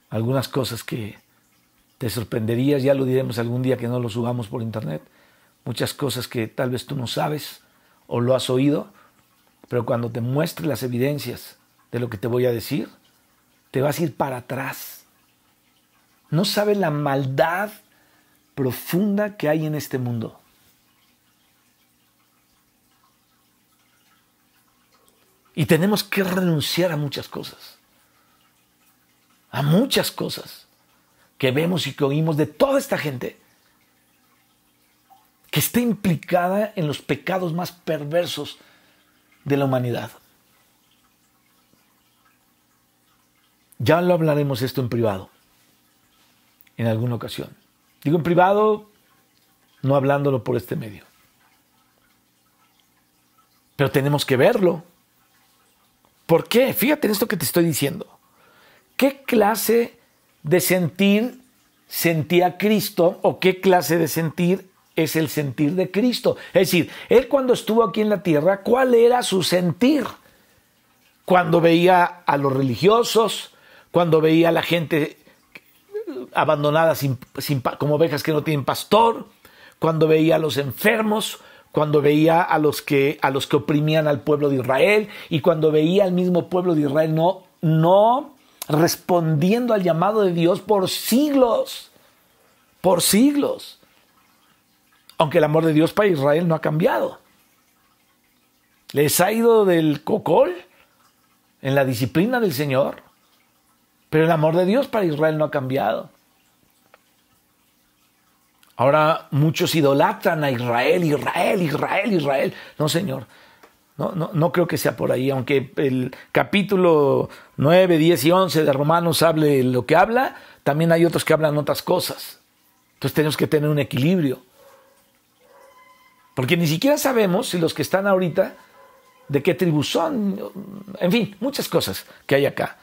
Algunas cosas que te sorprenderías, ya lo diremos algún día que no lo subamos por internet. Muchas cosas que tal vez tú no sabes o lo has oído, pero cuando te muestre las evidencias de lo que te voy a decir, te vas a ir para atrás. No sabes la maldad profunda que hay en este mundo. Y tenemos que renunciar a muchas cosas. A muchas cosas que vemos y que oímos de toda esta gente que está implicada en los pecados más perversos de la humanidad. Ya lo hablaremos esto en privado, en alguna ocasión. Digo en privado, no hablándolo por este medio. Pero tenemos que verlo. ¿Por qué? Fíjate en esto que te estoy diciendo. ¿Qué clase de sentir sentía Cristo o qué clase de sentir es el sentir de Cristo? Es decir, Él cuando estuvo aquí en la tierra, ¿cuál era su sentir? Cuando veía a los religiosos, cuando veía a la gente abandonada como ovejas que no tienen pastor, cuando veía a los enfermos, cuando veía a los que oprimían al pueblo de Israel y cuando veía al mismo pueblo de Israel no respondiendo al llamado de Dios por siglos. Aunque el amor de Dios para Israel no ha cambiado. Les ha ido del cocol en la disciplina del Señor, pero el amor de Dios para Israel no ha cambiado. Ahora muchos idolatran a Israel. No, Señor, no creo que sea por ahí, aunque el capítulo 9, 10 y 11 de Romanos hable lo que habla, también hay otros que hablan otras cosas. Entonces tenemos que tener un equilibrio. Porque ni siquiera sabemos si los que están ahorita, de qué tribu son, en fin, muchas cosas que hay acá.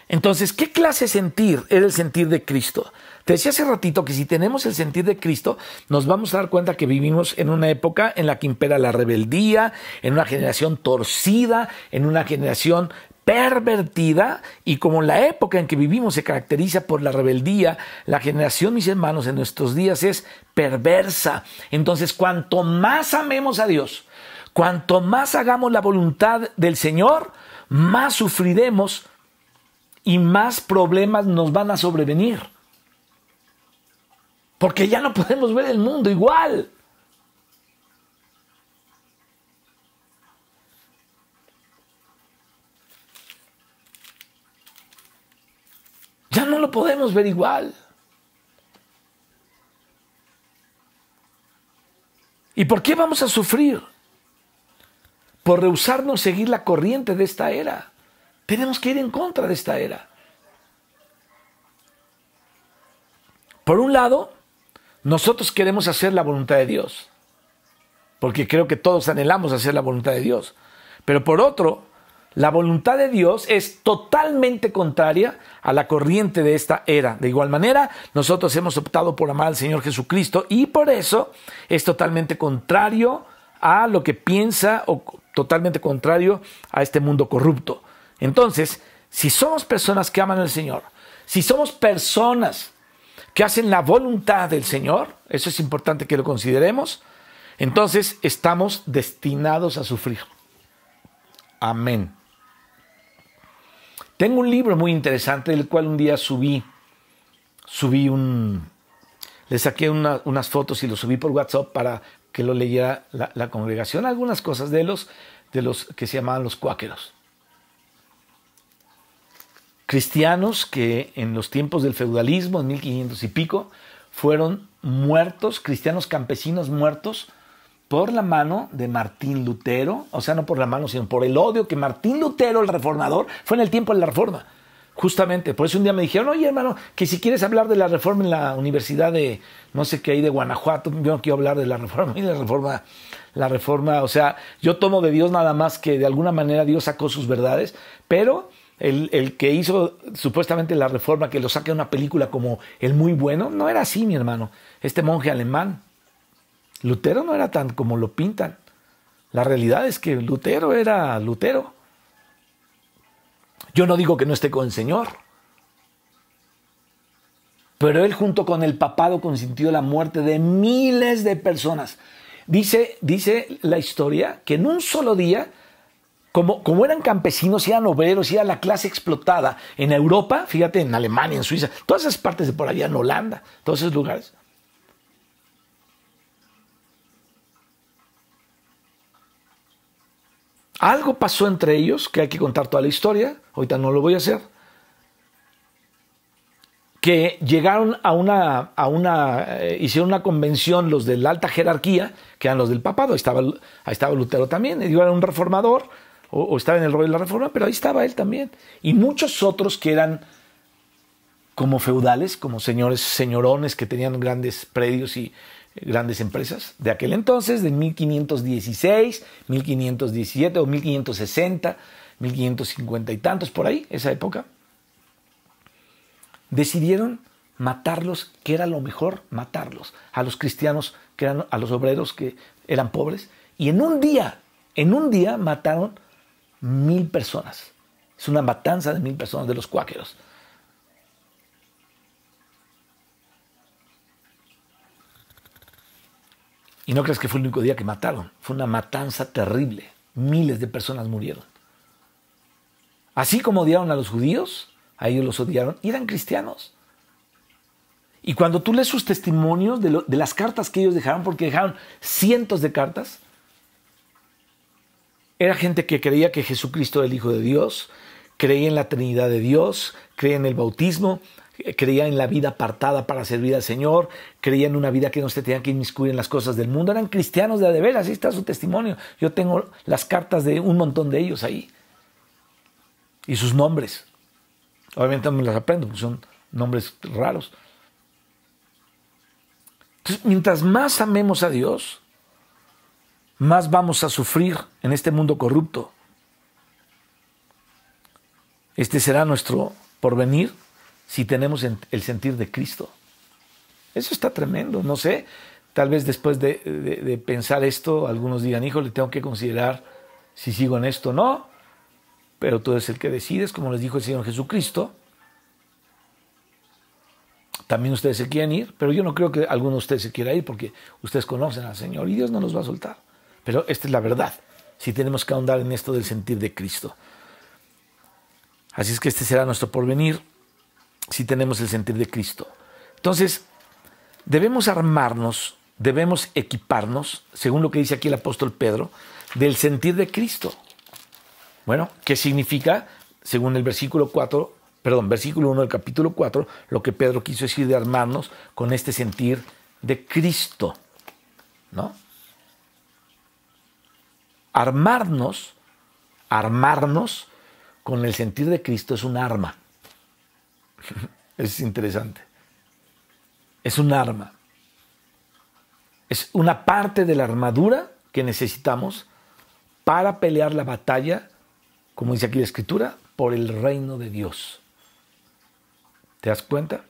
Entonces, ¿qué clase de sentir era el sentir de Cristo? Te decía hace ratito que si tenemos el sentir de Cristo, nos vamos a dar cuenta que vivimos en una época en la que impera la rebeldía, en una generación torcida, en una generación pervertida, y como la época en que vivimos se caracteriza por la rebeldía, la generación, mis hermanos, en nuestros días es perversa. Entonces, cuanto más amemos a Dios, cuanto más hagamos la voluntad del Señor, más sufriremos y más problemas nos van a sobrevenir. Porque ya no podemos ver el mundo igual. podemos ver igual. ¿Y por qué vamos a sufrir? Por rehusarnos seguir la corriente de esta era. Tenemos que ir en contra de esta era. Por un lado, nosotros queremos hacer la voluntad de Dios, porque creo que todos anhelamos hacer la voluntad de Dios. Pero por otro, la voluntad de Dios es totalmente contraria a la corriente de esta era. De igual manera, nosotros hemos optado por amar al Señor Jesucristo y por eso es totalmente contrario a lo que piensa o totalmente contrario a este mundo corrupto. Entonces, si somos personas que aman al Señor, si somos personas que hacen la voluntad del Señor, eso es importante que lo consideremos, entonces estamos destinados a sufrir. Amén. Tengo un libro muy interesante del cual un día le saqué unas fotos y lo subí por WhatsApp para que lo leyera la congregación, algunas cosas de los que se llamaban los cuáqueros. Cristianos que en los tiempos del feudalismo, en 1500 y pico, fueron muertos, cristianos campesinos muertos por la mano de Martín Lutero, o sea, no por la mano, sino por el odio que Martín Lutero, el reformador, fue en el tiempo de la Reforma. Justamente, por eso un día me dijeron, oye hermano, que si quieres hablar de la Reforma en la Universidad de, no sé qué, ahí de Guanajuato, yo no quiero hablar de la Reforma, y la Reforma, o sea, yo tomo de Dios nada más que de alguna manera Dios sacó sus verdades, pero el que hizo supuestamente la Reforma, que lo saque a una película como el muy bueno, no era así, mi hermano. Este monje alemán, Lutero no era tan como lo pintan. La realidad es que Lutero era Lutero. Yo no digo que no esté con el Señor, pero él junto con el papado consintió la muerte de miles de personas. Dice la historia que en un solo día, como eran campesinos, eran obreros, era la clase explotada en Europa, fíjate, en Alemania, en Suiza, todas esas partes de por allá, en Holanda, todos esos lugares. Algo pasó entre ellos, que hay que contar toda la historia, ahorita no lo voy a hacer, que llegaron hicieron una convención los de la alta jerarquía, que eran los del papado, ahí estaba Lutero también, él era un reformador, o estaba en el rol de la reforma, pero ahí estaba él también. Y muchos otros que eran como feudales, como señorones que tenían grandes predios y grandes empresas de aquel entonces, de 1516, 1517 o 1560, 1550 y tantos por ahí, esa época, decidieron matarlos, que era lo mejor, matarlos a los cristianos, que eran a los obreros que eran pobres, y en un día mataron 1000 personas. Es una matanza de 1000 personas de los cuáqueros. Y no creas que fue el único día que mataron. Fue una matanza terrible. Miles de personas murieron. Así como odiaron a los judíos, a ellos los odiaron y eran cristianos. Y cuando tú lees sus testimonios de las cartas que ellos dejaron, porque dejaron cientos de cartas, era gente que creía que Jesucristo era el Hijo de Dios, creía en la Trinidad de Dios, creía en el bautismo, creía en la vida apartada para servir al Señor, creía en una vida que no se tenía que inmiscuir en las cosas del mundo. Eran cristianos de veras, así está su testimonio. Yo tengo las cartas de un montón de ellos ahí. Y sus nombres. Obviamente no me las aprendo, porque son nombres raros. Entonces, mientras más amemos a Dios, más vamos a sufrir en este mundo corrupto. Este será nuestro porvenir si tenemos el sentir de Cristo. Eso está tremendo, no sé. Tal vez después de pensar esto, algunos digan, híjole, tengo que considerar si sigo en esto o no. Pero tú eres el que decides, como les dijo el Señor Jesucristo. También ustedes se quieren ir, pero yo no creo que alguno de ustedes se quiera ir porque ustedes conocen al Señor y Dios no nos va a soltar. Pero esta es la verdad, si tenemos que ahondar en esto del sentir de Cristo. Así es que este será nuestro porvenir si tenemos el sentir de Cristo. Entonces, debemos armarnos, debemos equiparnos, según lo que dice aquí el apóstol Pedro, del sentir de Cristo. Bueno, ¿qué significa? Según el versículo 4 versículo 1 del capítulo 4, lo que Pedro quiso decir de armarnos con este sentir de Cristo, ¿no? Armarnos con el sentir de Cristo es un arma. Es interesante. Es un arma. Es una parte de la armadura que necesitamos para pelear la batalla, como dice aquí la Escritura, por el reino de Dios. ¿Te das cuenta?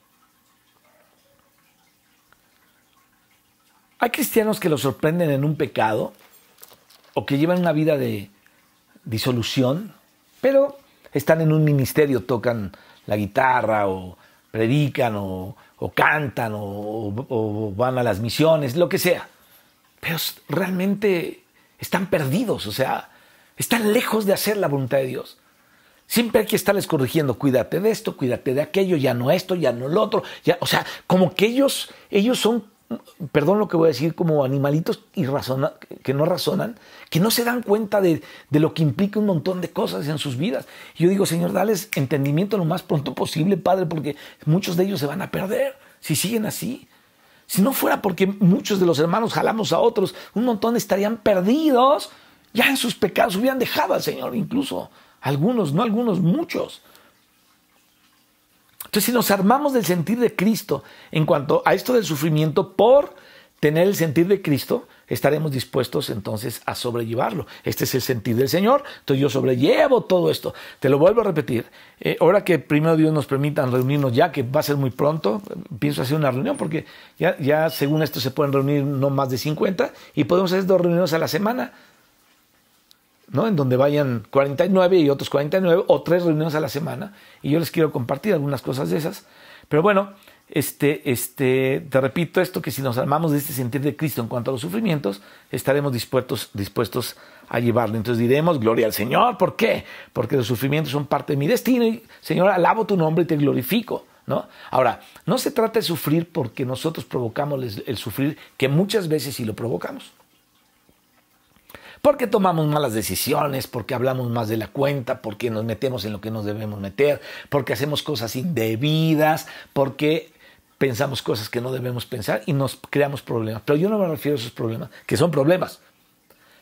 Hay cristianos que los sorprenden en un pecado o que llevan una vida de disolución, pero están en un ministerio, tocan la guitarra o predican o cantan o van a las misiones, lo que sea. Pero realmente están perdidos, o sea, están lejos de hacer la voluntad de Dios. Siempre hay que estarles corrigiendo, cuídate de esto, cuídate de aquello, ya no esto, ya no lo otro. Ya, o sea, como que ellos son, perdón lo que voy a decir, como animalitos que no razonan, que no se dan cuenta de lo que implica un montón de cosas en sus vidas. Y yo digo, Señor, dales entendimiento lo más pronto posible, Padre, porque muchos de ellos se van a perder si siguen así. Si no fuera porque muchos de los hermanos jalamos a otros, un montón estarían perdidos ya en sus pecados, hubieran dejado al Señor incluso. Algunos, no algunos, muchos. Entonces, si nos armamos del sentir de Cristo en cuanto a esto del sufrimiento, por tener el sentir de Cristo, estaremos dispuestos entonces a sobrellevarlo. Este es el sentir del Señor. Entonces yo sobrellevo todo esto. Te lo vuelvo a repetir. Ahora que primero Dios nos permita reunirnos ya, que va a ser muy pronto, pienso hacer una reunión porque ya según esto se pueden reunir no más de 50 y podemos hacer 2 reuniones a la semana, ¿no? En donde vayan 49 y otros 49 o 3 reuniones a la semana. Y yo les quiero compartir algunas cosas de esas. Pero bueno, te repito esto, que si nos armamos de este sentir de Cristo en cuanto a los sufrimientos, estaremos dispuestos a llevarlo. Entonces diremos, gloria al Señor. ¿Por qué? Porque los sufrimientos son parte de mi destino y, Señor, alabo tu nombre y te glorifico, ¿no? Ahora, no se trata de sufrir porque nosotros provocamos el sufrir, que muchas veces sí lo provocamos. Porque tomamos malas decisiones, porque hablamos más de la cuenta, porque nos metemos en lo que nos debemos meter, porque hacemos cosas indebidas, porque pensamos cosas que no debemos pensar y nos creamos problemas. Pero yo no me refiero a esos problemas, que son problemas.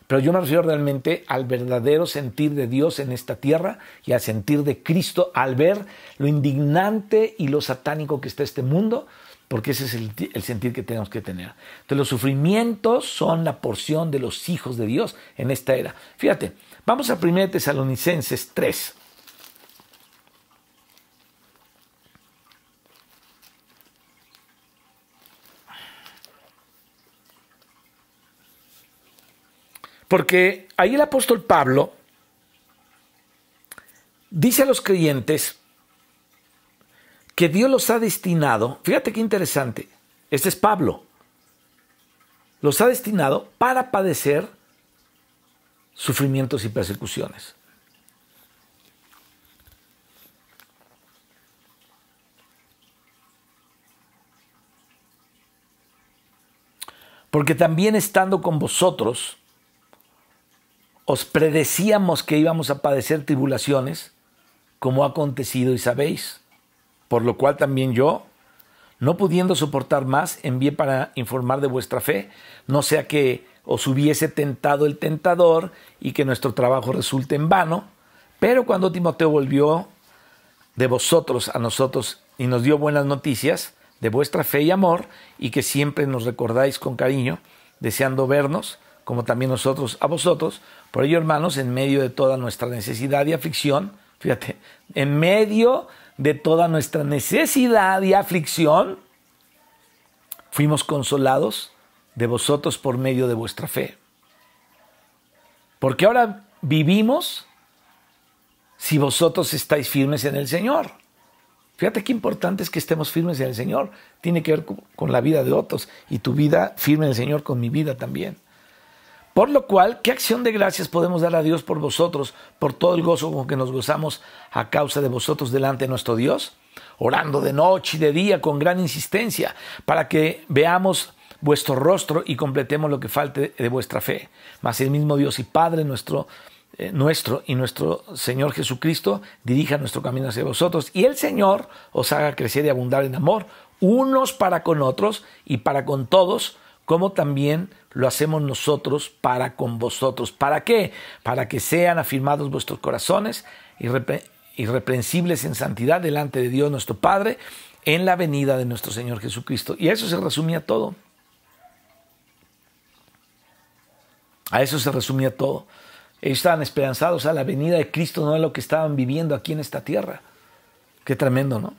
Pero yo me refiero realmente al verdadero sentir de Dios en esta tierra y al sentir de Cristo al ver lo indignante y lo satánico que está este mundo, porque ese es el sentir que tenemos que tener. Entonces los sufrimientos son la porción de los hijos de Dios en esta era. Fíjate, vamos a 1 Tesalonicenses 3. Porque ahí el apóstol Pablo dice a los creyentes que Dios los ha destinado, fíjate qué interesante, este es Pablo, los ha destinado para padecer sufrimientos y persecuciones. Porque también estando con vosotros, os predecíamos que íbamos a padecer tribulaciones, como ha acontecido y sabéis. Por lo cual también yo, no pudiendo soportar más, envié para informar de vuestra fe, no sea que os hubiese tentado el tentador y que nuestro trabajo resulte en vano. Pero cuando Timoteo volvió de vosotros a nosotros y nos dio buenas noticias de vuestra fe y amor, y que siempre nos recordáis con cariño, deseando vernos, como también nosotros a vosotros, por ello, hermanos, en medio de toda nuestra necesidad y aflicción, fíjate, en medio de toda nuestra necesidad y aflicción, fuimos consolados de vosotros por medio de vuestra fe. Porque ahora vivimos si vosotros estáis firmes en el Señor. Fíjate qué importante es que estemos firmes en el Señor. Tiene que ver con la vida de otros y tu vida firme en el Señor con mi vida también. Por lo cual, ¿qué acción de gracias podemos dar a Dios por vosotros, por todo el gozo con que nos gozamos a causa de vosotros delante de nuestro Dios? Orando de noche y de día con gran insistencia, para que veamos vuestro rostro y completemos lo que falte de vuestra fe. Mas el mismo Dios y Padre nuestro, nuestro y nuestro Señor Jesucristo dirija nuestro camino hacia vosotros, y el Señor os haga crecer y abundar en amor, unos para con otros y para con todos, como también lo hacemos nosotros para con vosotros. ¿Para qué? Para que sean afirmados vuestros corazones, irreprensibles en santidad delante de Dios nuestro Padre, en la venida de nuestro Señor Jesucristo. Y a eso se resumía todo. A eso se resumía todo. Ellos estaban esperanzados a la venida de Cristo, no a lo que estaban viviendo aquí en esta tierra. Qué tremendo, ¿no?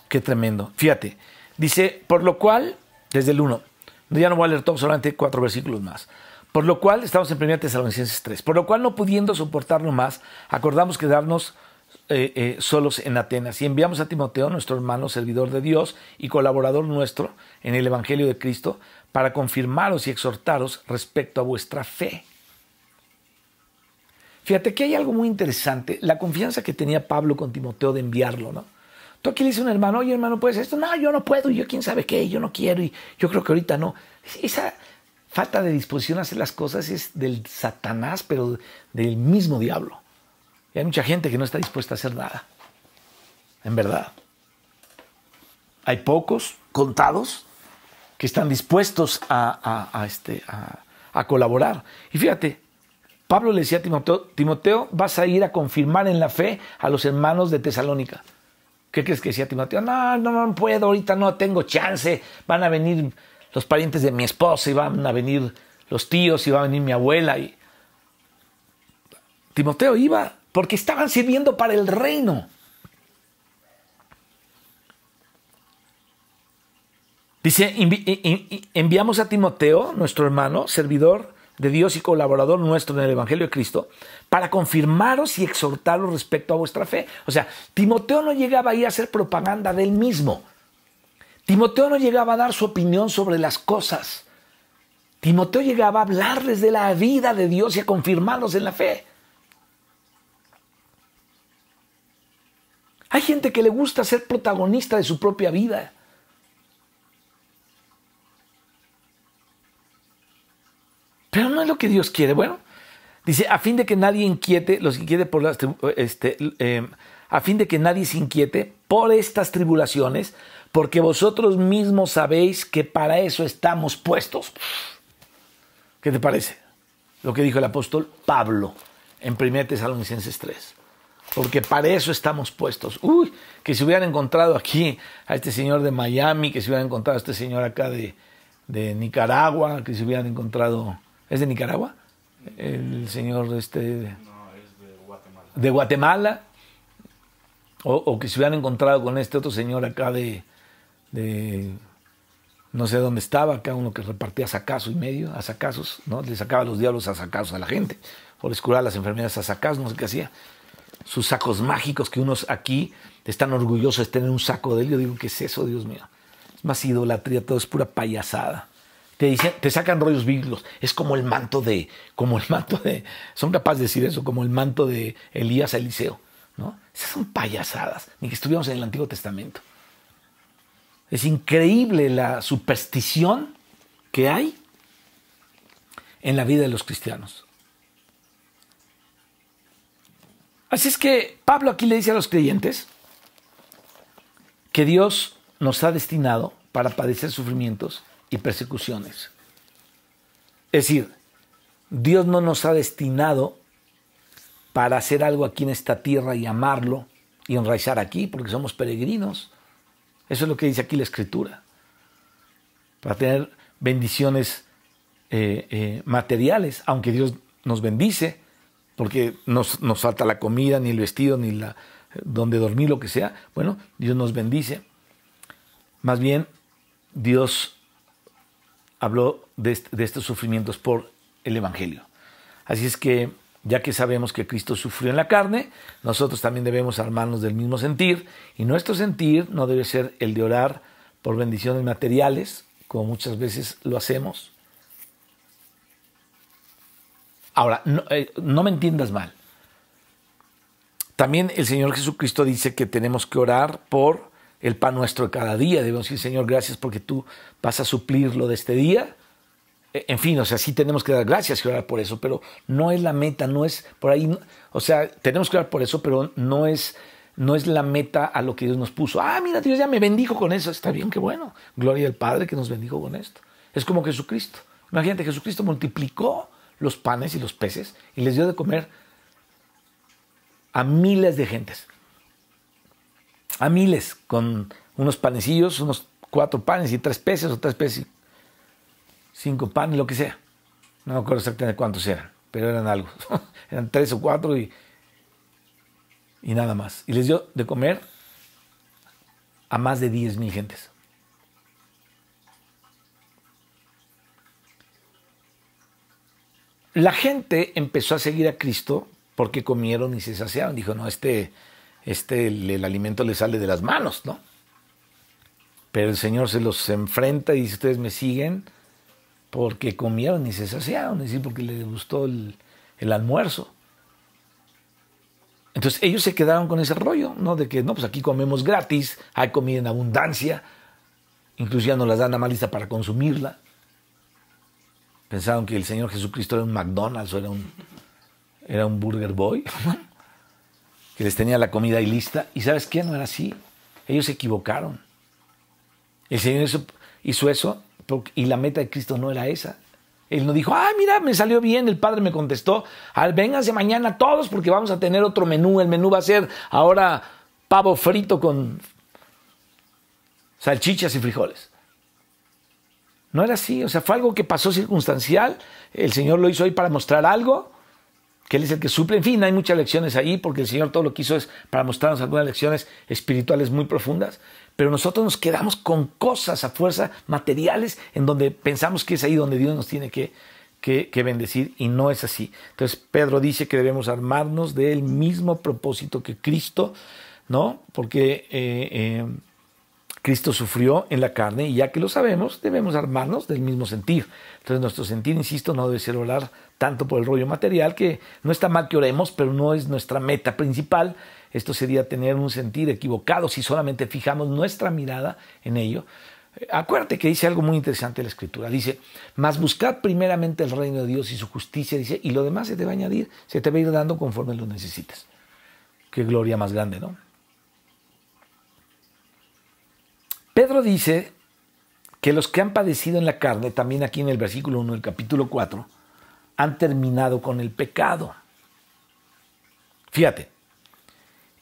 Qué tremendo. Fíjate, dice, por lo cual, desde el 1, ya no voy a leer todo, solamente 4 versículos más. Por lo cual, estamos en 1 Tesalonicenses 3, por lo cual, no pudiendo soportarlo más, acordamos quedarnos solos en Atenas, y enviamos a Timoteo, nuestro hermano, servidor de Dios y colaborador nuestro en el Evangelio de Cristo, para confirmaros y exhortaros respecto a vuestra fe. Fíjate que hay algo muy interesante, la confianza que tenía Pablo con Timoteo de enviarlo, ¿no? Tú aquí le dices a un hermano, oye hermano, ¿puedes esto? No, yo no puedo, yo quién sabe qué, yo no quiero, y yo creo que ahorita no. Esa falta de disposición a hacer las cosas es del Satanás, pero del mismo diablo. Y hay mucha gente que no está dispuesta a hacer nada, en verdad. Hay pocos, contados, que están dispuestos a colaborar. Y fíjate, Pablo le decía a Timoteo, Timoteo, vas a ir a confirmar en la fe a los hermanos de Tesalónica. ¿Qué crees que decía Timoteo? No puedo, ahorita no tengo chance. Van a venir los parientes de mi esposa y van a venir los tíos y va a venir mi abuela. Y Timoteo iba porque estaban sirviendo para el reino. Dice, enviamos a Timoteo, nuestro hermano, servidor de Dios y colaborador nuestro en el Evangelio de Cristo, para confirmaros y exhortaros respecto a vuestra fe. O sea, Timoteo no llegaba ahí a hacer propaganda de él mismo. Timoteo no llegaba a dar su opinión sobre las cosas. Timoteo llegaba a hablarles de la vida de Dios y a confirmarlos en la fe. Hay gente que le gusta ser protagonista de su propia vida. Pero no es lo que Dios quiere. Bueno, dice, a fin de que nadie a fin de que nadie se inquiete por estas tribulaciones, porque vosotros mismos sabéis que para eso estamos puestos. ¿Qué te parece? Lo que dijo el apóstol Pablo en 1 Tesalonicenses 3. Porque para eso estamos puestos. Uy, que se hubieran encontrado aquí a este señor de Miami, que se hubieran encontrado a este señor acá de Nicaragua, que se hubieran encontrado... ¿Es de Nicaragua? El señor No, es de Guatemala. De Guatemala. O que se hubieran encontrado con este otro señor acá de no sé dónde estaba, acá uno que repartía sacazo y medio, a sacazos, ¿no? Le sacaba los diablos a sacazos a la gente. O les curaba las enfermedades a sacazos, no sé qué hacía. Sus sacos mágicos que unos aquí están orgullosos de tener un saco de él. Yo digo, ¿qué es eso, Dios mío? Es más idolatría, todo es pura payasada. Te dicen, te sacan rollos bíblicos. Es como el manto de, son capaces de decir eso, como el manto de Elías a Eliseo, ¿no? Esas son payasadas, ni que estuviéramos en el Antiguo Testamento. Es increíble la superstición que hay en la vida de los cristianos. Así es que Pablo aquí le dice a los creyentes que Dios nos ha destinado para padecer sufrimientos y persecuciones. Es decir, Dios no nos ha destinado para hacer algo aquí en esta tierra y amarlo y enraizar aquí, porque somos peregrinos. Eso es lo que dice aquí la Escritura. Para tener bendiciones materiales, aunque Dios nos bendice, porque nos falta la comida, ni el vestido, ni donde dormir, lo que sea. Bueno, Dios nos bendice. Más bien, Dios habló de estos sufrimientos por el Evangelio. Así es que, ya que sabemos que Cristo sufrió en la carne, nosotros también debemos armarnos del mismo sentir, y nuestro sentir no debe ser el de orar por bendiciones materiales, como muchas veces lo hacemos. Ahora, no me entiendas mal. También el Señor Jesucristo dice que tenemos que orar por el pan nuestro de cada día. Debemos decir, Señor, gracias porque tú vas a suplir lo de este día En fin, o sea, sí tenemos que dar gracias y orar por eso, pero no es la meta, no es por ahí. O sea, tenemos que orar por eso, pero no es la meta a lo que Dios nos puso. Ah, mira, Dios ya me bendijo con eso. Está bien, qué bueno. Gloria al Padre que nos bendijo con esto. Es como Jesucristo. Imagínate, Jesucristo multiplicó los panes y los peces y les dio de comer a miles de gentes. A miles, con unos panecillos, unos 4 panes y 3 peces, o 3 peces y 5 panes, lo que sea. No me acuerdo exactamente cuántos eran, pero eran algo. Eran 3 o 4 y nada más. Y les dio de comer a más de 10,000 gentes. La gente empezó a seguir a Cristo porque comieron y se saciaron. Dijo, no, el alimento le sale de las manos, ¿no? Pero el Señor se los enfrenta y dice, ustedes me siguen porque comieron y se saciaron, es decir, porque les gustó el almuerzo. Entonces ellos se quedaron con ese rollo, ¿no? De que, no, pues aquí comemos gratis, hay comida en abundancia, incluso ya nos las dan a más lista para consumirla. Pensaron que el Señor Jesucristo era un McDonald's o era un Burger Boy, que les tenía la comida ahí lista. ¿Y sabes qué? No era así. Ellos se equivocaron. El Señor hizo eso y la meta de Cristo no era esa. Él no dijo, mira, me salió bien, el Padre me contestó, vénganse mañana todos porque vamos a tener otro menú. El menú va a ser ahora pavo frito con salchichas y frijoles. No era así, o sea, fue algo que pasó circunstancial. El Señor lo hizo ahí para mostrar algo, que Él es el que suple. En fin, hay muchas lecciones ahí, porque el Señor todo lo que hizo es para mostrarnos algunas lecciones espirituales muy profundas. Pero nosotros nos quedamos con cosas a fuerza materiales en donde pensamos que es ahí donde Dios nos tiene que bendecir, y no es así. Entonces Pedro dice que debemos armarnos del mismo propósito que Cristo, ¿no? Porque Cristo sufrió en la carne y ya que lo sabemos, debemos armarnos del mismo sentir. Entonces nuestro sentir, insisto, no debe ser orar tanto por el rollo material, que no está mal que oremos, pero no es nuestra meta principal. Esto sería tener un sentir equivocado si solamente fijamos nuestra mirada en ello. Acuérdate que dice algo muy interesante en la Escritura. Dice, mas buscad primeramente el reino de Dios y su justicia, dice, y lo demás se te va a añadir, se te va a ir dando conforme lo necesites. Qué gloria más grande, ¿no? Pedro dice que los que han padecido en la carne, también aquí en el versículo 1 del capítulo 4, han terminado con el pecado. Fíjate,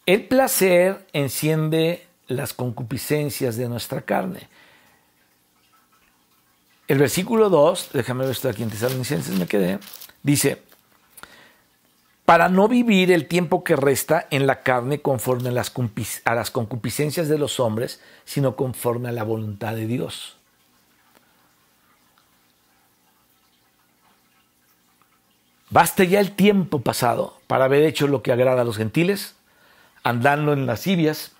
el placer enciende las concupiscencias de nuestra carne. El versículo 2, déjame ver esto aquí en Tesalonicenses, me quedé, dice, para no vivir el tiempo que resta en la carne conforme a las concupiscencias de los hombres, sino conforme a la voluntad de Dios. Baste ya el tiempo pasado para haber hecho lo que agrada a los gentiles, andando en lascivias,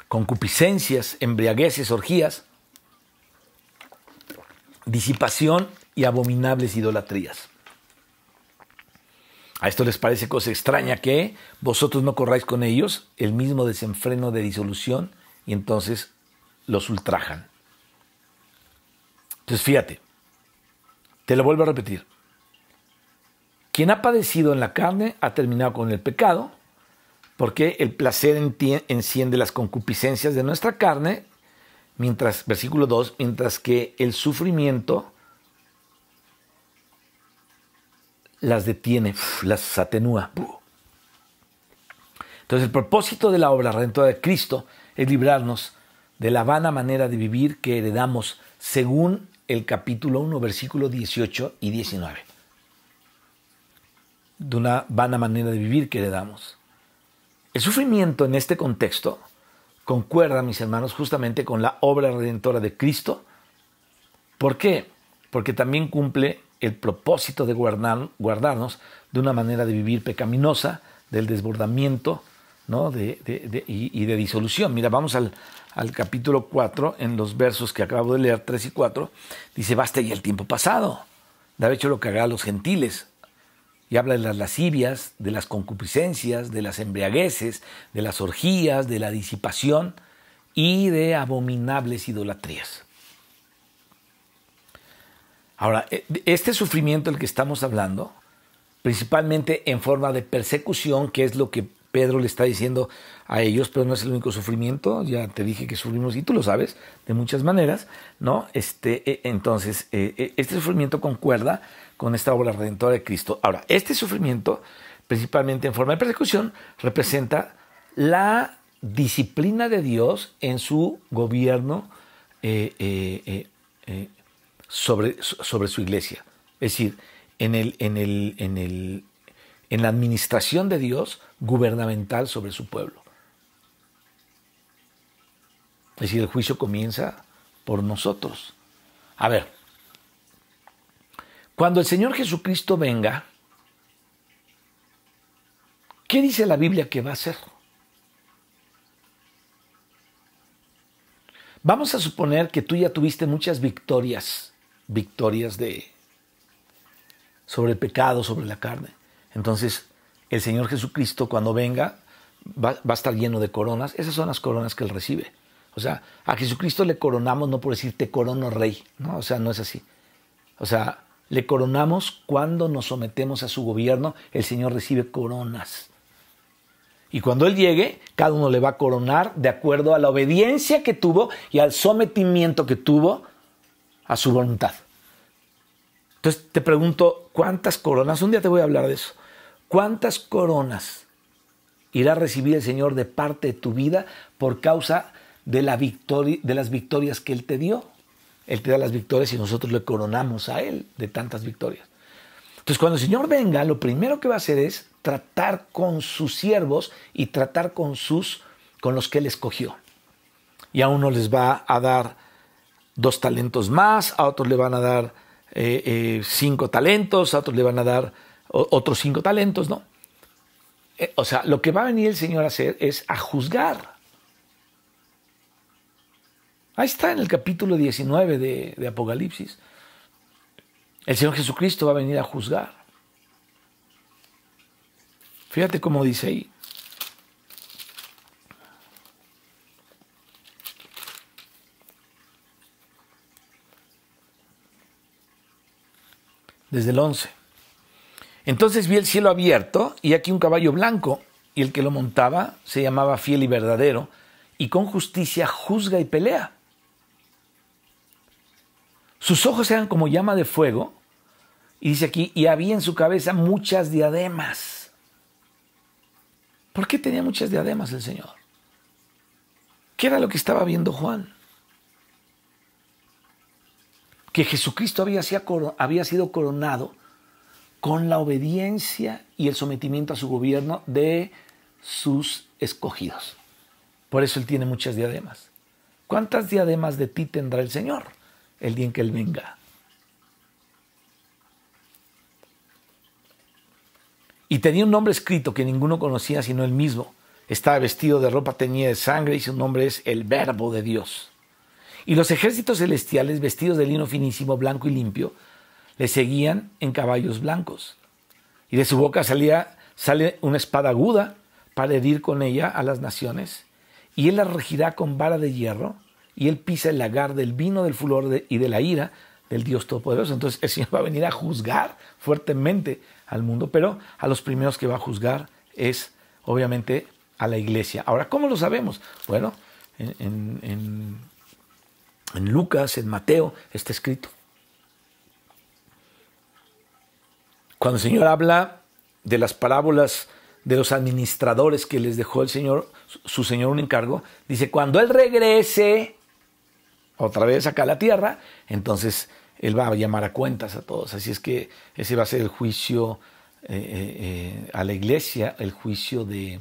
concupiscencias, embriagueces, orgías, disipación y abominables idolatrías. ¿A esto les parece cosa extraña que vosotros no corráis con ellos el mismo desenfreno de disolución y entonces los ultrajan? Entonces fíjate, te lo vuelvo a repetir. Quien ha padecido en la carne ha terminado con el pecado, porque el placer enciende las concupiscencias de nuestra carne, mientras, versículo 2, mientras que el sufrimiento las detiene, las atenúa. Entonces el propósito de la obra redentora de Cristo es librarnos de la vana manera de vivir que heredamos según el capítulo 1, versículo 18 y 19. De una vana manera de vivir que heredamos. El sufrimiento en este contexto concuerda, mis hermanos, justamente con la obra redentora de Cristo. ¿Por qué? Porque también cumple el propósito de guardarnos de una manera de vivir pecaminosa, del desbordamiento, ¿no? y de disolución. Mira, vamos al capítulo 4, en los versos que acabo de leer, 3 y 4, dice, basta ya el tiempo pasado de haber hecho lo que haga a los gentiles. Y habla de las lascivias, de las concupiscencias, de las embriagueces, de las orgías, de la disipación y de abominables idolatrías. Ahora, este sufrimiento del que estamos hablando, principalmente en forma de persecución, que es lo que Pedro le está diciendo a ellos, pero no es el único sufrimiento, ya te dije que sufrimos, y tú lo sabes, de muchas maneras, ¿no? Entonces, este sufrimiento concuerda con esta obra redentora de Cristo. Ahora, este sufrimiento, principalmente en forma de persecución, representa la disciplina de Dios en su gobierno sobre su iglesia. Es decir, en la administración de Dios gubernamental sobre su pueblo. Es decir, el juicio comienza por nosotros. A ver, cuando el Señor Jesucristo venga, ¿qué dice la Biblia que va a hacer? Vamos a suponer que tú ya tuviste muchas victorias sobre el pecado, sobre la carne. Entonces, el Señor Jesucristo, cuando venga, va a estar lleno de coronas. Esas son las coronas que Él recibe. O sea, a Jesucristo le coronamos no por decir te corono rey, ¿no? O sea, no es así. O sea, le coronamos cuando nos sometemos a su gobierno. El Señor recibe coronas. Y cuando Él llegue, cada uno le va a coronar de acuerdo a la obediencia que tuvo y al sometimiento que tuvo a su voluntad. Entonces te pregunto, ¿cuántas coronas? Un día te voy a hablar de eso. ¿Cuántas coronas irá a recibir el Señor de parte de tu vida por causa de las victorias que Él te dio? Él te da las victorias y nosotros le coronamos a Él de tantas victorias. Entonces, cuando el Señor venga, lo primero que va a hacer es tratar con sus siervos y tratar con los que Él escogió. Y a uno les va a dar 2 talentos más, a otros le van a dar 5 talentos, a otros le van a dar otros 5 talentos, ¿no? O sea, lo que va a venir el Señor a hacer es a juzgar. Ahí está en el capítulo 19 de Apocalipsis. El Señor Jesucristo va a venir a juzgar. Fíjate cómo dice ahí. Desde el 11. Entonces vi el cielo abierto y aquí un caballo blanco, y el que lo montaba se llamaba Fiel y Verdadero, y con justicia juzga y pelea. Sus ojos eran como llama de fuego, y dice aquí, y había en su cabeza muchas diademas. ¿Por qué tenía muchas diademas el Señor? ¿Qué era lo que estaba viendo Juan? Que Jesucristo había sido coronado con la obediencia y el sometimiento a su gobierno de sus escogidos. Por eso Él tiene muchas diademas. ¿Cuántas diademas de ti tendrá el Señor el día en que Él venga? Y tenía un nombre escrito que ninguno conocía sino Él mismo. Estaba vestido de ropa teñida de sangre y su nombre es el Verbo de Dios. Y los ejércitos celestiales, vestidos de lino finísimo, blanco y limpio, le seguían en caballos blancos. Y de su boca sale una espada aguda para herir con ella a las naciones. Y Él las regirá con vara de hierro, y Él pisa el lagar del vino del furor y de la ira del Dios Todopoderoso. Entonces el Señor va a venir a juzgar fuertemente al mundo, pero a los primeros que va a juzgar es, obviamente, a la iglesia. Ahora, ¿cómo lo sabemos? Bueno, en Lucas, en Mateo, está escrito. Cuando el Señor habla de las parábolas de los administradores que les dejó el Señor, su Señor un encargo, dice, cuando Él regrese otra vez acá a la tierra, entonces Él va a llamar a cuentas a todos. Así es que ese va a ser el juicio a la iglesia, el juicio de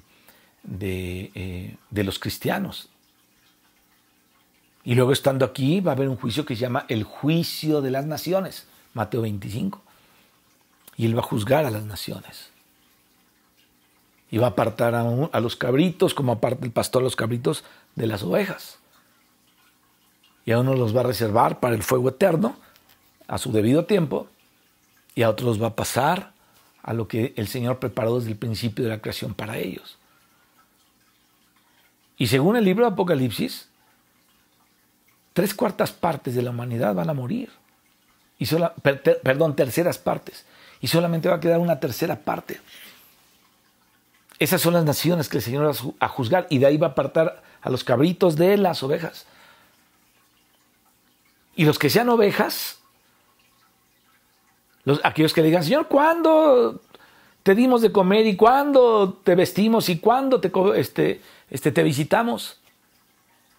los cristianos. Y luego, estando aquí, va a haber un juicio que se llama el juicio de las naciones, Mateo 25. Y Él va a juzgar a las naciones. Y va a apartar a los cabritos, como aparta el pastor a los cabritos de las ovejas. Y a unos los va a reservar para el fuego eterno, a su debido tiempo, y a otros los va a pasar a lo que el Señor preparó desde el principio de la creación para ellos. Y según el libro de Apocalipsis, 3/4 partes de la humanidad van a morir. terceras partes. Y solamente va a quedar una tercera parte. Esas son las naciones que el Señor va a juzgar, y de ahí va a apartar a los cabritos de las ovejas. Y los que sean ovejas, aquellos que le digan, Señor, ¿cuándo te dimos de comer? ¿Y cuándo te vestimos? ¿Y cuándo te visitamos?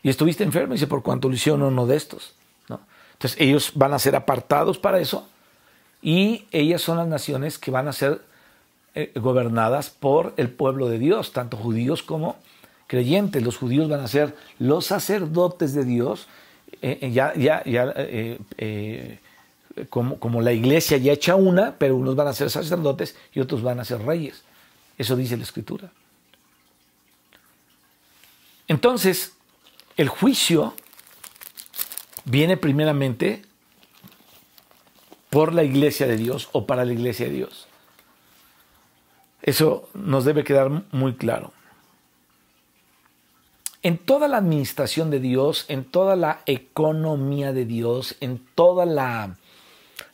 Y estuviste enfermo, y dice, por cuanto lo hicieron uno de estos, ¿no? Entonces ellos van a ser apartados para eso, y ellas son las naciones que van a ser gobernadas por el pueblo de Dios, tanto judíos como creyentes. Los judíos van a ser los sacerdotes de Dios, como la iglesia ya hecha una, pero unos van a ser sacerdotes y otros van a ser reyes. Eso dice la Escritura. Entonces, el juicio viene primeramente por la iglesia de Dios o para la iglesia de Dios. Eso nos debe quedar muy claro. En toda la administración de Dios, en toda la economía de Dios, en toda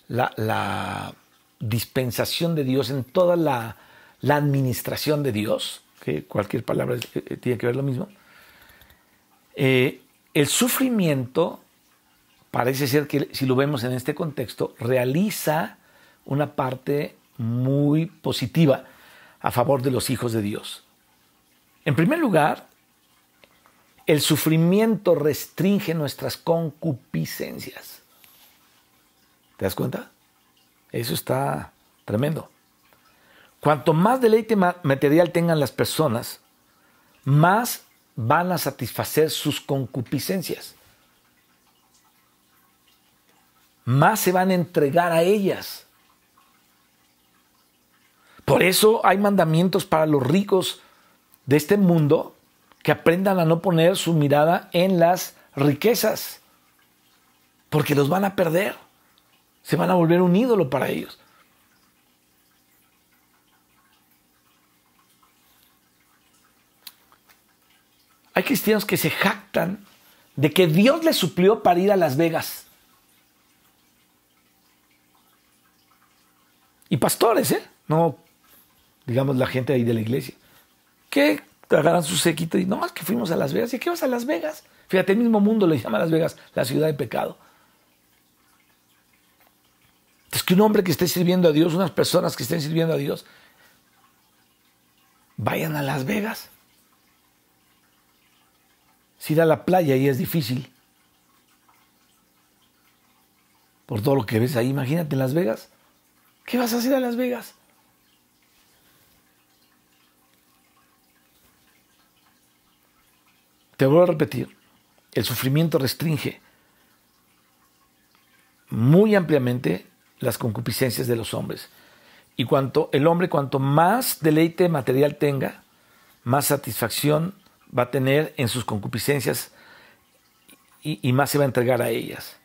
la dispensación de Dios, en toda la administración de Dios, que cualquier palabra tiene que ver lo mismo, el sufrimiento, parece ser que, si lo vemos en este contexto, realiza una parte muy positiva a favor de los hijos de Dios. En primer lugar, el sufrimiento restringe nuestras concupiscencias. ¿Te das cuenta? Eso está tremendo. Cuanto más deleite material tengan las personas, más van a satisfacer sus concupiscencias. Más se van a entregar a ellas. Por eso hay mandamientos para los ricos de este mundo, que aprendan a no poner su mirada en las riquezas, porque los van a perder. Se van a volver un ídolo para ellos. Hay cristianos que se jactan de que Dios les suplió para ir a Las Vegas. Y pastores, no, digamos, la gente ahí de la iglesia, que agarran su séquito y no, es que fuimos a Las Vegas. ¿Y qué vas a Las Vegas? Fíjate, el mismo mundo le llama a Las Vegas la ciudad de pecado. Es que un hombre que esté sirviendo a Dios, unas personas que estén sirviendo a Dios, vayan a Las Vegas. Si ir a la playa ahí es difícil, por todo lo que ves ahí, imagínate en Las Vegas. ¿Qué vas a hacer a Las Vegas? Te vuelvo a repetir, el sufrimiento restringe muy ampliamente las concupiscencias de los hombres. Y el hombre, cuanto más deleite material tenga, más satisfacción va a tener en sus concupiscencias y más se va a entregar a ellas.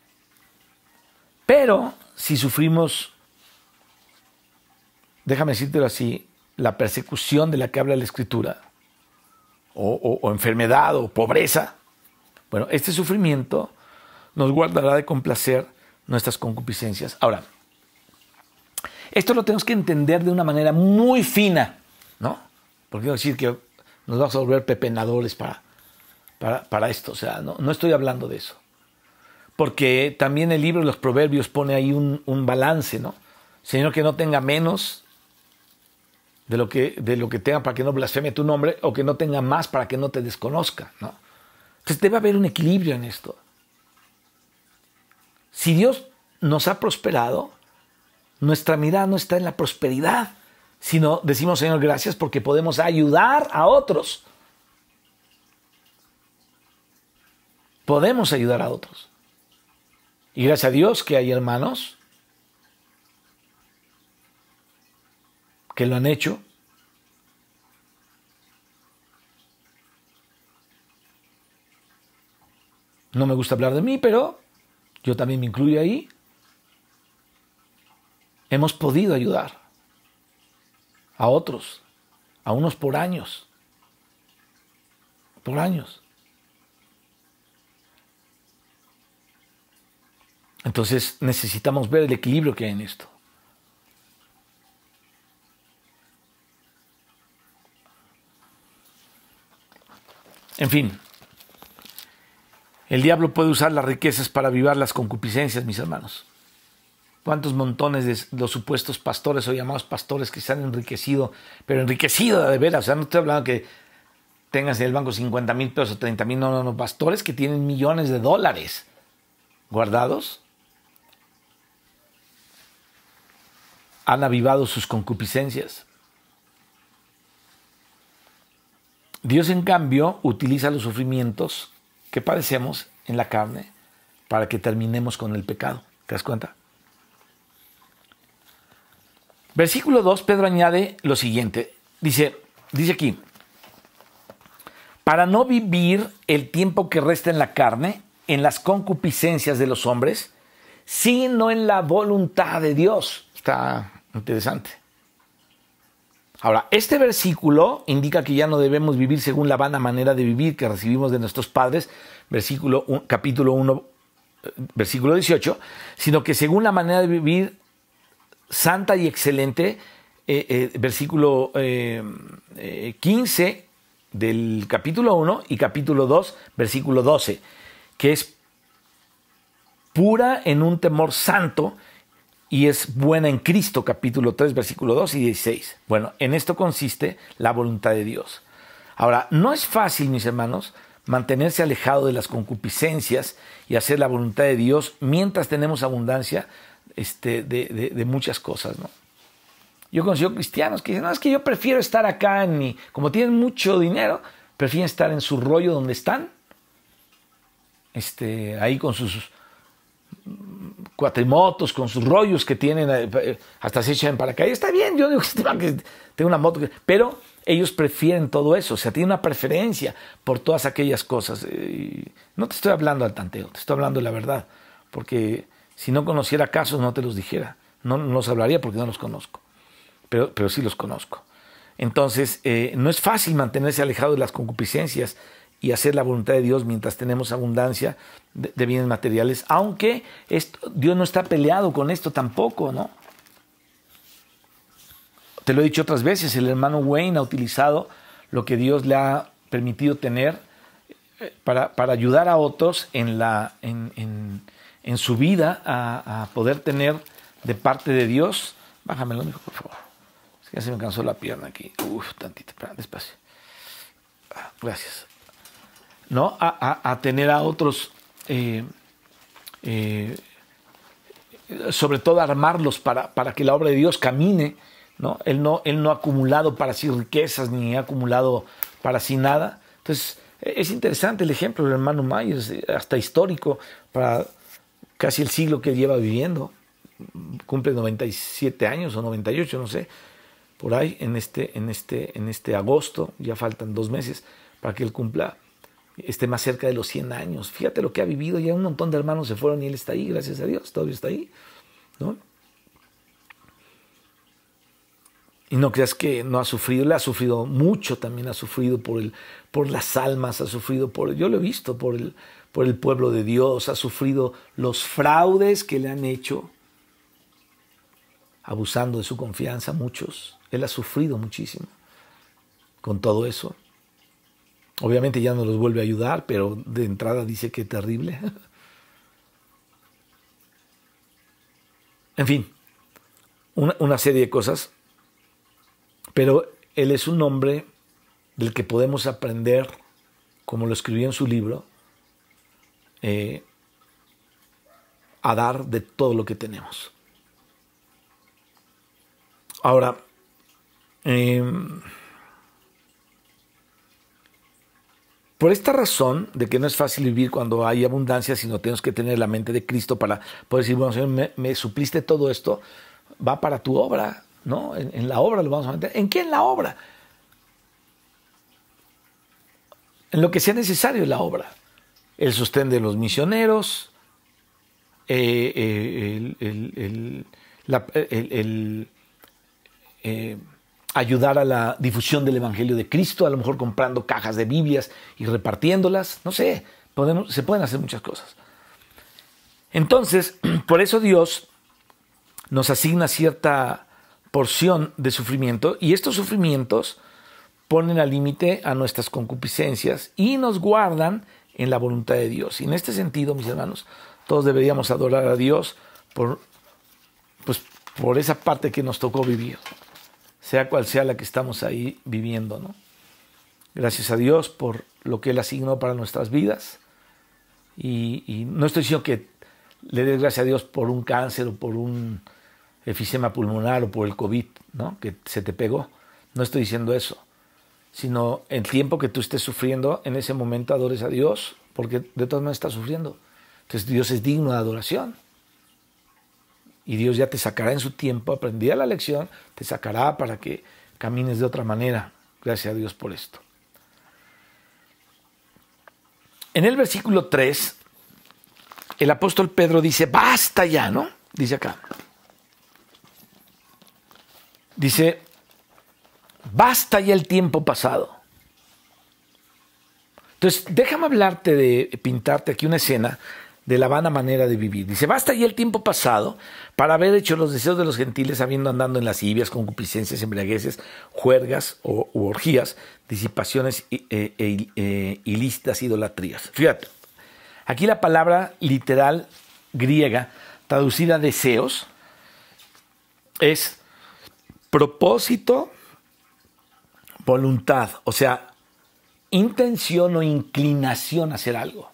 Pero si sufrimos, déjame decírtelo así, la persecución de la que habla la Escritura, o enfermedad o pobreza, bueno, este sufrimiento nos guardará de complacer nuestras concupiscencias. Ahora, esto lo tenemos que entender de una manera muy fina, ¿no? Porque quiero decir que nos vamos a volver pepenadores para esto. O sea, no estoy hablando de eso. Porque también el libro de los Proverbios pone ahí un balance, ¿no? Señor, que no tenga menos de lo que tenga para que no blasfeme tu nombre, o que no tenga más para que no te desconozca, ¿no? Entonces debe haber un equilibrio en esto. Si Dios nos ha prosperado, nuestra mirada no está en la prosperidad, sino decimos, Señor, gracias porque podemos ayudar a otros. Podemos ayudar a otros. Y gracias a Dios que hay hermanos que lo han hecho. No me gusta hablar de mí, pero yo también me incluyo ahí. Hemos podido ayudar a otros, a unos por años. Por años. Entonces necesitamos ver el equilibrio que hay en esto. En fin, el diablo puede usar las riquezas para avivar las concupiscencias, mis hermanos. ¿Cuántos montones de los supuestos pastores o llamados pastores que se han enriquecido, pero enriquecido de veras? O sea, no estoy hablando que tengas en el banco 50,000 pesos o 30,000, no, pastores que tienen millones de dólares guardados, han avivado sus concupiscencias. Dios, en cambio, utiliza los sufrimientos que padecemos en la carne para que terminemos con el pecado. ¿Te das cuenta? Versículo 2, Pedro añade lo siguiente. Dice aquí, para no vivir el tiempo que resta en la carne, en las concupiscencias de los hombres, sino en la voluntad de Dios. Está interesante. Ahora, este versículo indica que ya no debemos vivir según la vana manera de vivir que recibimos de nuestros padres, capítulo 1, versículo 18, sino que según la manera de vivir santa y excelente, versículo 15 del capítulo 1 y capítulo 2, versículo 12, que es pura en un temor santo y es buena en Cristo, capítulo 3, versículo 2 y 16. Bueno, en esto consiste la voluntad de Dios. Ahora, no es fácil, mis hermanos, mantenerse alejado de las concupiscencias y hacer la voluntad de Dios mientras tenemos abundancia de muchas cosas, ¿no? Yo conozco cristianos que dicen, no, es que yo prefiero estar acá como tienen mucho dinero, prefieren estar en su rollo donde están, ahí con sus cuatrimotos, con sus rollos que tienen, hasta se echan para acá. Y está bien, yo digo que tengo una moto, pero ellos prefieren todo eso, o sea, tienen una preferencia por todas aquellas cosas. No te estoy hablando al tanteo, te estoy hablando de la verdad, porque si no conociera casos no te los dijera, no los hablaría porque no los conozco, pero sí los conozco. Entonces, no es fácil mantenerse alejado de las concupiscencias y hacer la voluntad de Dios mientras tenemos abundancia de bienes materiales, aunque Dios no está peleado con esto tampoco, ¿no? Te lo he dicho otras veces, el hermano Wayne ha utilizado lo que Dios le ha permitido tener para ayudar a otros en su vida a poder tener de parte de Dios. Bájamelo, mijo, por favor. Es que ya se me cansó la pierna aquí. Tantito, espera, despacio. Gracias. ¿No? A tener a otros, sobre todo armarlos para que la obra de Dios camine, ¿no? Él no ha acumulado para sí riquezas, ni ha acumulado para sí nada. Entonces, es interesante el ejemplo del hermano Myers, hasta histórico, para casi el siglo que él lleva viviendo. Cumple 97 años o 98, no sé, por ahí, en este agosto, ya faltan 2 meses para que él cumpla, esté más cerca de los 100 años. Fíjate lo que ha vivido, ya un montón de hermanos se fueron y él está ahí, gracias a Dios, todavía está ahí, ¿no? Y no creas que no ha sufrido, le ha sufrido mucho, también ha sufrido por las almas, ha sufrido yo lo he visto, por el pueblo de Dios, ha sufrido los fraudes que le han hecho, abusando de su confianza, muchos. Él ha sufrido muchísimo con todo eso. Obviamente ya no los vuelve a ayudar, pero de entrada dice que terrible. En fin, una serie de cosas. Pero él es un hombre del que podemos aprender, como lo escribió en su libro, a dar de todo lo que tenemos. Ahora, por esta razón de que no es fácil vivir cuando hay abundancia, sino tenemos que tener la mente de Cristo para poder decir, bueno, Señor, me supliste todo esto, va para tu obra, ¿no? En la obra lo vamos a meter. ¿En qué? En la obra. En lo que sea necesario en la obra. El sostén de los misioneros, ayudar a la difusión del Evangelio de Cristo, a lo mejor comprando cajas de Biblias y repartiéndolas, no sé, se pueden hacer muchas cosas. Entonces, por eso Dios nos asigna cierta porción de sufrimiento y estos sufrimientos ponen al límite a nuestras concupiscencias y nos guardan en la voluntad de Dios. Y en este sentido, mis hermanos, todos deberíamos adorar a Dios por esa parte que nos tocó vivir, sea cual sea la que estamos ahí viviendo, ¿no? Gracias a Dios por lo que Él asignó para nuestras vidas. Y no estoy diciendo que le des gracias a Dios por un cáncer o por un efisema pulmonar o por el COVID, ¿no?, que se te pegó. No estoy diciendo eso, sino el tiempo que tú estés sufriendo, en ese momento adores a Dios, porque de todas maneras estás sufriendo. Entonces Dios es digno de adoración. Y Dios ya te sacará en su tiempo, aprendida la lección, te sacará para que camines de otra manera. Gracias a Dios por esto. En el versículo 3, el apóstol Pedro dice, basta ya, ¿no? Dice acá. Dice, basta ya el tiempo pasado. Entonces, déjame hablarte pintarte aquí una escena de la vana manera de vivir. Dice, basta ya el tiempo pasado para haber hecho los deseos de los gentiles, habiendo andando en lascivias, concupiscencias, embriagueces, juergas u orgías, disipaciones ilícitas, idolatrías. Fíjate, aquí la palabra literal griega, traducida deseos, es propósito, voluntad, o sea, intención o inclinación a hacer algo.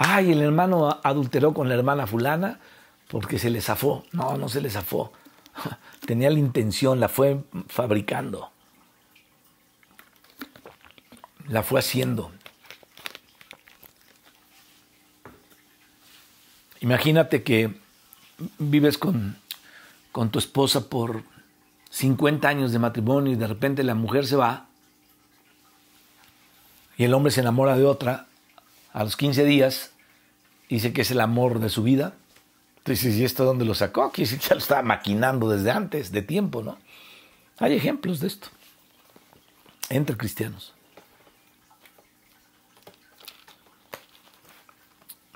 Ay, el hermano adulteró con la hermana fulana porque se le zafó. No, no se le zafó. Tenía la intención, la fue fabricando. La fue haciendo. Imagínate que vives con tu esposa por 50 años de matrimonio y de repente la mujer se va y el hombre se enamora de otra a los 15 días, dice que es el amor de su vida. Entonces, ¿y esto dónde lo sacó? Quiere decir que ya lo estaba maquinando desde antes de tiempo, ¿no? Hay ejemplos de esto entre cristianos.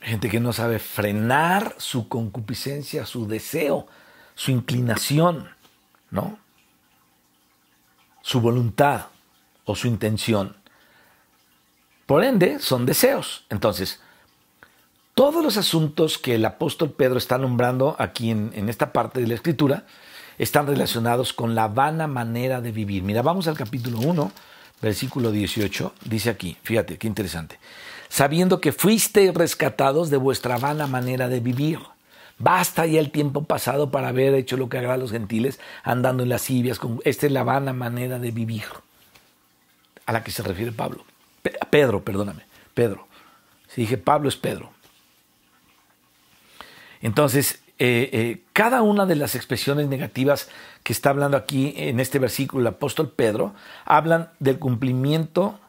Gente que no sabe frenar su concupiscencia, su deseo, su inclinación, ¿no? Su voluntad o su intención. Por ende, son deseos. Entonces, todos los asuntos que el apóstol Pedro está nombrando aquí en esta parte de la Escritura están relacionados con la vana manera de vivir. Mira, vamos al capítulo 1, versículo 18. Dice aquí, fíjate, qué interesante. Sabiendo que fuisteis rescatados de vuestra vana manera de vivir. Basta ya el tiempo pasado para haber hecho lo que agrada a los gentiles, andando en lascivias. Esta es la vana manera de vivir a la que se refiere Pedro. Si dije Pablo, es Pedro. Entonces, cada una de las expresiones negativas que está hablando aquí en este versículo el apóstol Pedro, hablan del cumplimiento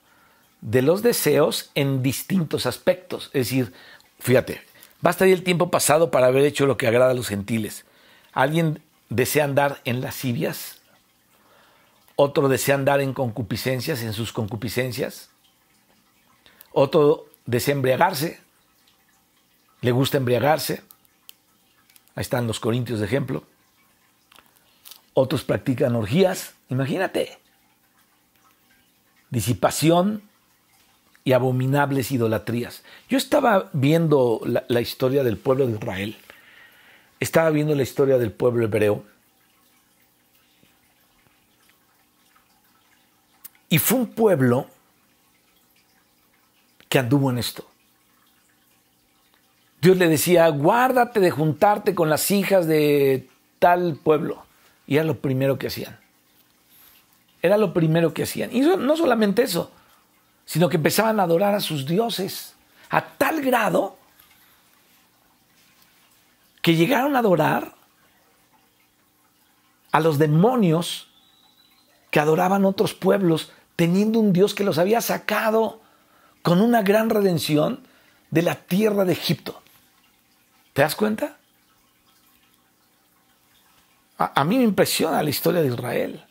de los deseos en distintos aspectos. Es decir, fíjate, basta ya el tiempo pasado para haber hecho lo que agrada a los gentiles. ¿Alguien desea andar en lascivias? ¿Otro desea andar en concupiscencias, en sus concupiscencias? ¿Otro desea embriagarse? ¿Le gusta embriagarse? Ahí están los corintios de ejemplo. Otros practican orgías. Imagínate. Disipación y abominables idolatrías. Yo estaba viendo la historia del pueblo de Israel. Estaba viendo la historia del pueblo hebreo. Y fue un pueblo que anduvo en esto. Dios le decía, guárdate de juntarte con las hijas de tal pueblo. Y era lo primero que hacían. Era lo primero que hacían. Y no solamente eso, sino que empezaban a adorar a sus dioses. A tal grado que llegaron a adorar a los demonios que adoraban otros pueblos, teniendo un Dios que los había sacado con una gran redención de la tierra de Egipto. ¿Te das cuenta? A mí me impresiona la historia de Israel.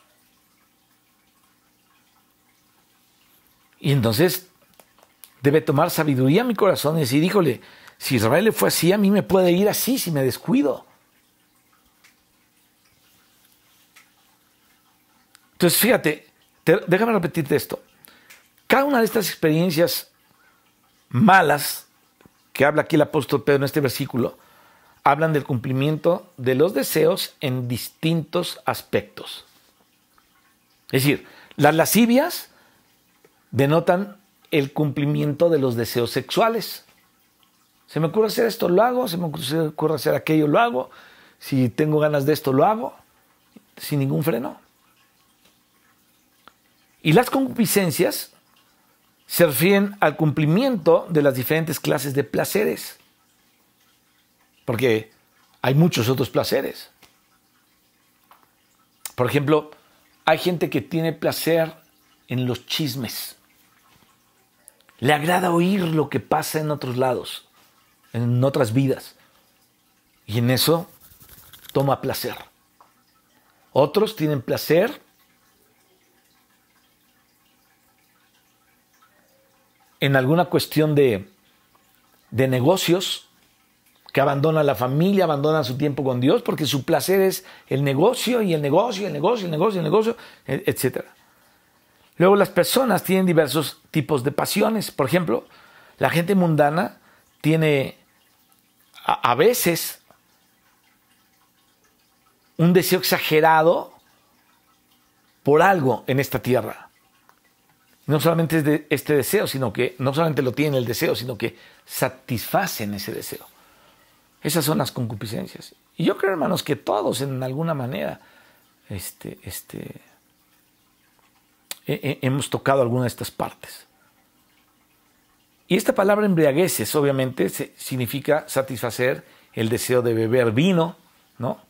Y entonces debe tomar sabiduría mi corazón y decir, híjole, Si Israel le fue así, a mí me puede ir así si me descuido. Entonces, fíjate, déjame repetirte esto. Cada una de estas experiencias malas que habla aquí el apóstol Pedro en este versículo, hablan del cumplimiento de los deseos en distintos aspectos. Es decir, las lascivias denotan el cumplimiento de los deseos sexuales. Se me ocurre hacer esto, lo hago. Se me ocurre hacer aquello, lo hago. Si tengo ganas de esto, lo hago. Sin ningún freno. Y las concupiscencias se refieren al cumplimiento de las diferentes clases de placeres. Porque hay muchos otros placeres. Por ejemplo, hay gente que tiene placer en los chismes. Le agrada oír lo que pasa en otros lados, en otras vidas. Y en eso toma placer. Otros tienen placer en alguna cuestión de negocios, que abandonan la familia, abandonan su tiempo con Dios, porque su placer es el negocio, y el negocio, el negocio, el negocio, el negocio, etc. Luego las personas tienen diversos tipos de pasiones. Por ejemplo, la gente mundana tiene a veces un deseo exagerado por algo en esta tierra. No solamente es de este deseo, sino que no solamente lo tienen el deseo, sino que satisfacen ese deseo. Esas son las concupiscencias. Y yo creo, hermanos, que todos en alguna manera hemos tocado alguna de estas partes. Y esta palabra embriagueces, obviamente, significa satisfacer el deseo de beber vino, ¿no?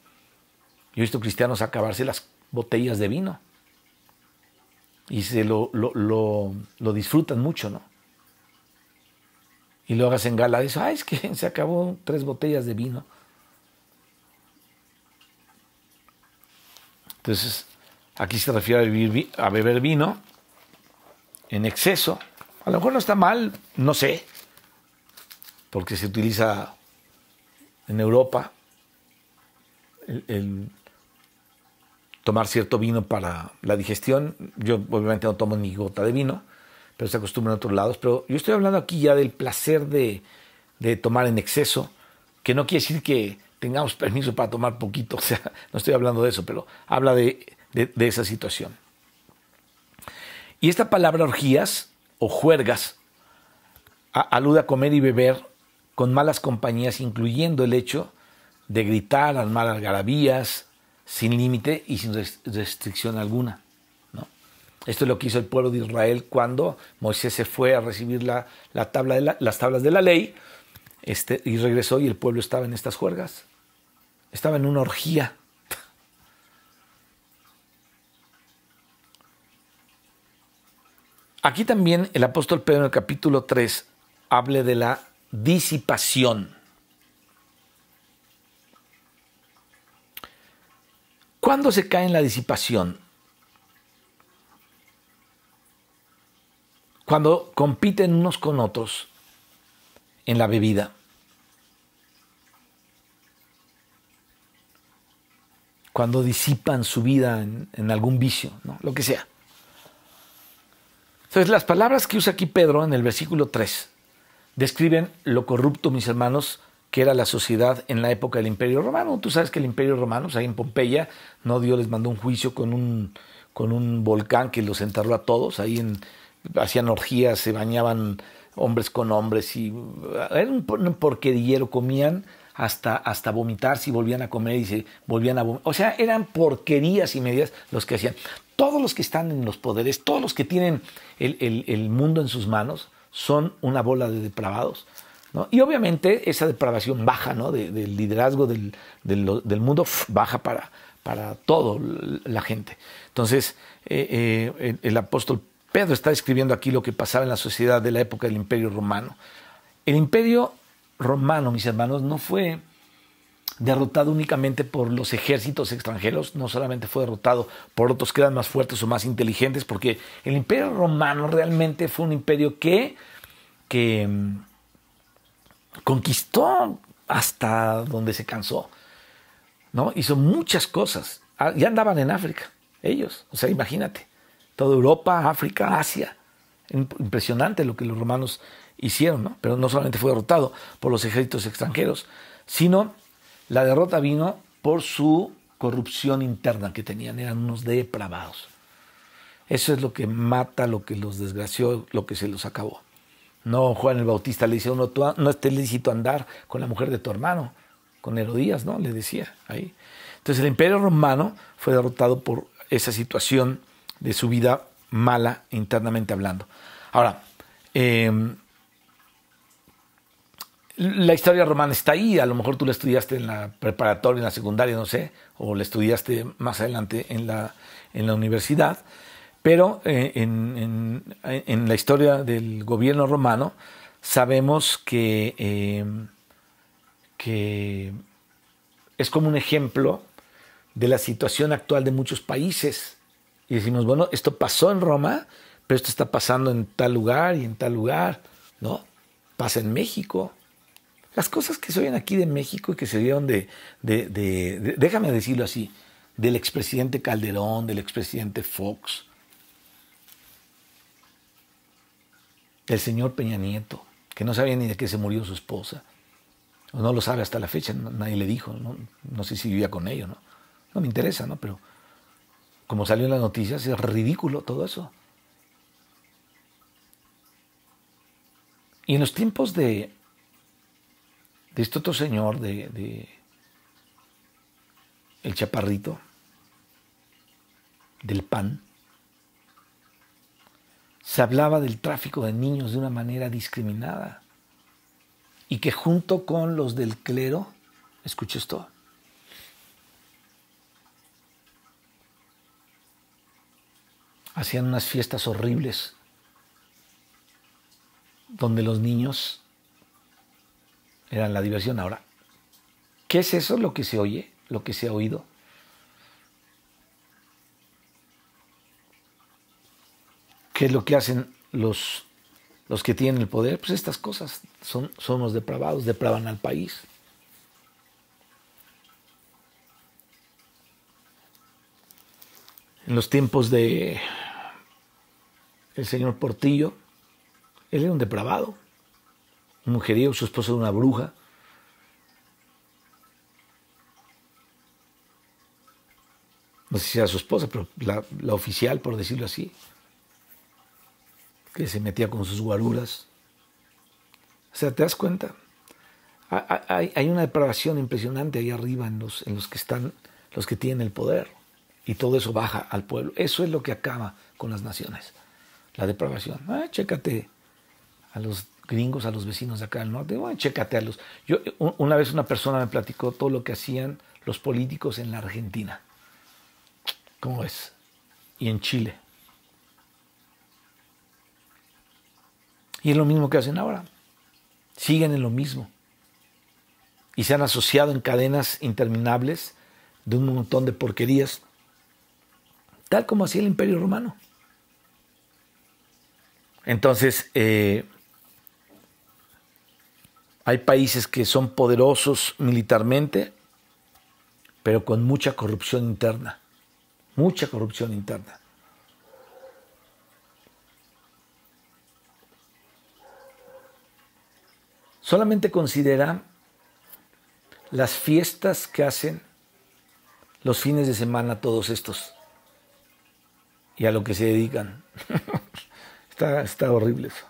Yo he visto cristianos acabarse las botellas de vino. Y se lo disfrutan mucho, ¿no? Y luego hacen gala de eso. Es que se acabó 3 botellas de vino. Entonces, aquí se refiere a beber vino en exceso. A lo mejor no está mal, no sé, porque se utiliza en Europa el tomar cierto vino para la digestión. Yo obviamente no tomo ni gota de vino, pero se acostumbra en otros lados. Pero yo estoy hablando aquí ya del placer de tomar en exceso, que no quiere decir que tengamos permiso para tomar poquito. O sea, no estoy hablando de eso, pero habla de esa situación. Y esta palabra orgías o juergas alude a comer y beber con malas compañías, incluyendo el hecho de gritar, armar algarabías, sin límite y sin restricción alguna, ¿no? Esto es lo que hizo el pueblo de Israel cuando Moisés se fue a recibir las tablas de la ley, y regresó, y el pueblo estaba en estas juergas. Estaba en una orgía. Aquí también el apóstol Pedro en el capítulo 3 habla de la disipación. ¿Cuándo se cae en la disipación? Cuando compiten unos con otros en la bebida. Cuando disipan su vida en algún vicio, ¿no? Lo que sea. Entonces, las palabras que usa aquí Pedro en el versículo 3 describen lo corrupto, mis hermanos, que era la sociedad en la época del Imperio Romano. Tú sabes que el Imperio Romano, ahí en Pompeya, no, Dios les mandó un juicio con un volcán que los enterró a todos. Ahí hacían orgías, se bañaban hombres con hombres, y era un porquerillero, comían hasta vomitar, si volvían a comer y se volvían a vomitar. O sea, eran porquerías y medias los que hacían. Todos los que están en los poderes, todos los que tienen el mundo en sus manos, son una bola de depravados, ¿no? Y obviamente esa depravación baja, ¿no? Del liderazgo del mundo, baja para toda la gente. Entonces, el apóstol Pedro está describiendo aquí lo que pasaba en la sociedad de la época del Imperio Romano. El Imperio Romano, mis hermanos, no fue derrotado únicamente por los ejércitos extranjeros, no solamente fue derrotado por otros que eran más fuertes o más inteligentes, porque el Imperio Romano realmente fue un imperio que conquistó hasta donde se cansó, ¿no? Hizo muchas cosas. Ya andaban en África, ellos. O sea, imagínate. Toda Europa, África, Asia. Impresionante lo que los romanos hicieron, ¿no? Pero no solamente fue derrotado por los ejércitos extranjeros, sino la derrota vino por su corrupción interna que tenían. Eran unos depravados. Eso es lo que mata, lo que los desgració, lo que se los acabó. No, Juan el Bautista le dice a uno, no es lícito andar con la mujer de tu hermano, con Herodías, ¿no? Le decía ahí. Entonces el Imperio Romano fue derrotado por esa situación de su vida mala internamente hablando. Ahora, la historia romana está ahí, a lo mejor tú la estudiaste en la preparatoria, en la secundaria, no sé, o la estudiaste más adelante en la universidad, pero en la historia del gobierno romano sabemos que es como un ejemplo de la situación actual de muchos países. Y decimos, bueno, esto pasó en Roma, pero esto está pasando en tal lugar y en tal lugar, ¿no? Pasa en México. Las cosas que se oyen aquí de México y que se dieron déjame decirlo así, del expresidente Calderón, del expresidente Fox, del señor Peña Nieto, que no sabía ni de qué se murió su esposa, o no lo sabe hasta la fecha, nadie le dijo, no sé si vivía con ellos, no me interesa, ¿no? Pero como salió en las noticias, es ridículo todo eso. Y en los tiempos de este otro señor, de el Chaparrito, del PAN, se hablaba del tráfico de niños de una manera discriminada. Y que junto con los del clero, escucha esto, hacían unas fiestas horribles donde los niños eran la diversión. Ahora, ¿qué es eso lo que se oye, lo que se ha oído? ¿Qué es lo que hacen los que tienen el poder? Pues estas cosas, son los depravados, depravan al país. En los tiempos de el señor Portillo, él era un depravado, un mujeriego, su esposa era una bruja. No sé si era su esposa, pero la oficial, por decirlo así, que se metía con sus guaruras. O sea, ¿te das cuenta? Hay una depravación impresionante ahí arriba en los que están, los que tienen el poder. Y todo eso baja al pueblo. Eso es lo que acaba con las naciones. La depravación. Chécate a los gringos, a los vecinos de acá del norte. Chécate a los... Una vez una persona me platicó todo lo que hacían los políticos en la Argentina. ¿Cómo ves? Y en Chile. Y es lo mismo que hacen ahora. Siguen en lo mismo. Y se han asociado en cadenas interminables de un montón de porquerías, tal como hacía el Imperio Romano. Entonces, hay países que son poderosos militarmente, pero con mucha corrupción interna. Mucha corrupción interna. Solamente considera las fiestas que hacen los fines de semana todos estos y a lo que se dedican. Está horrible eso.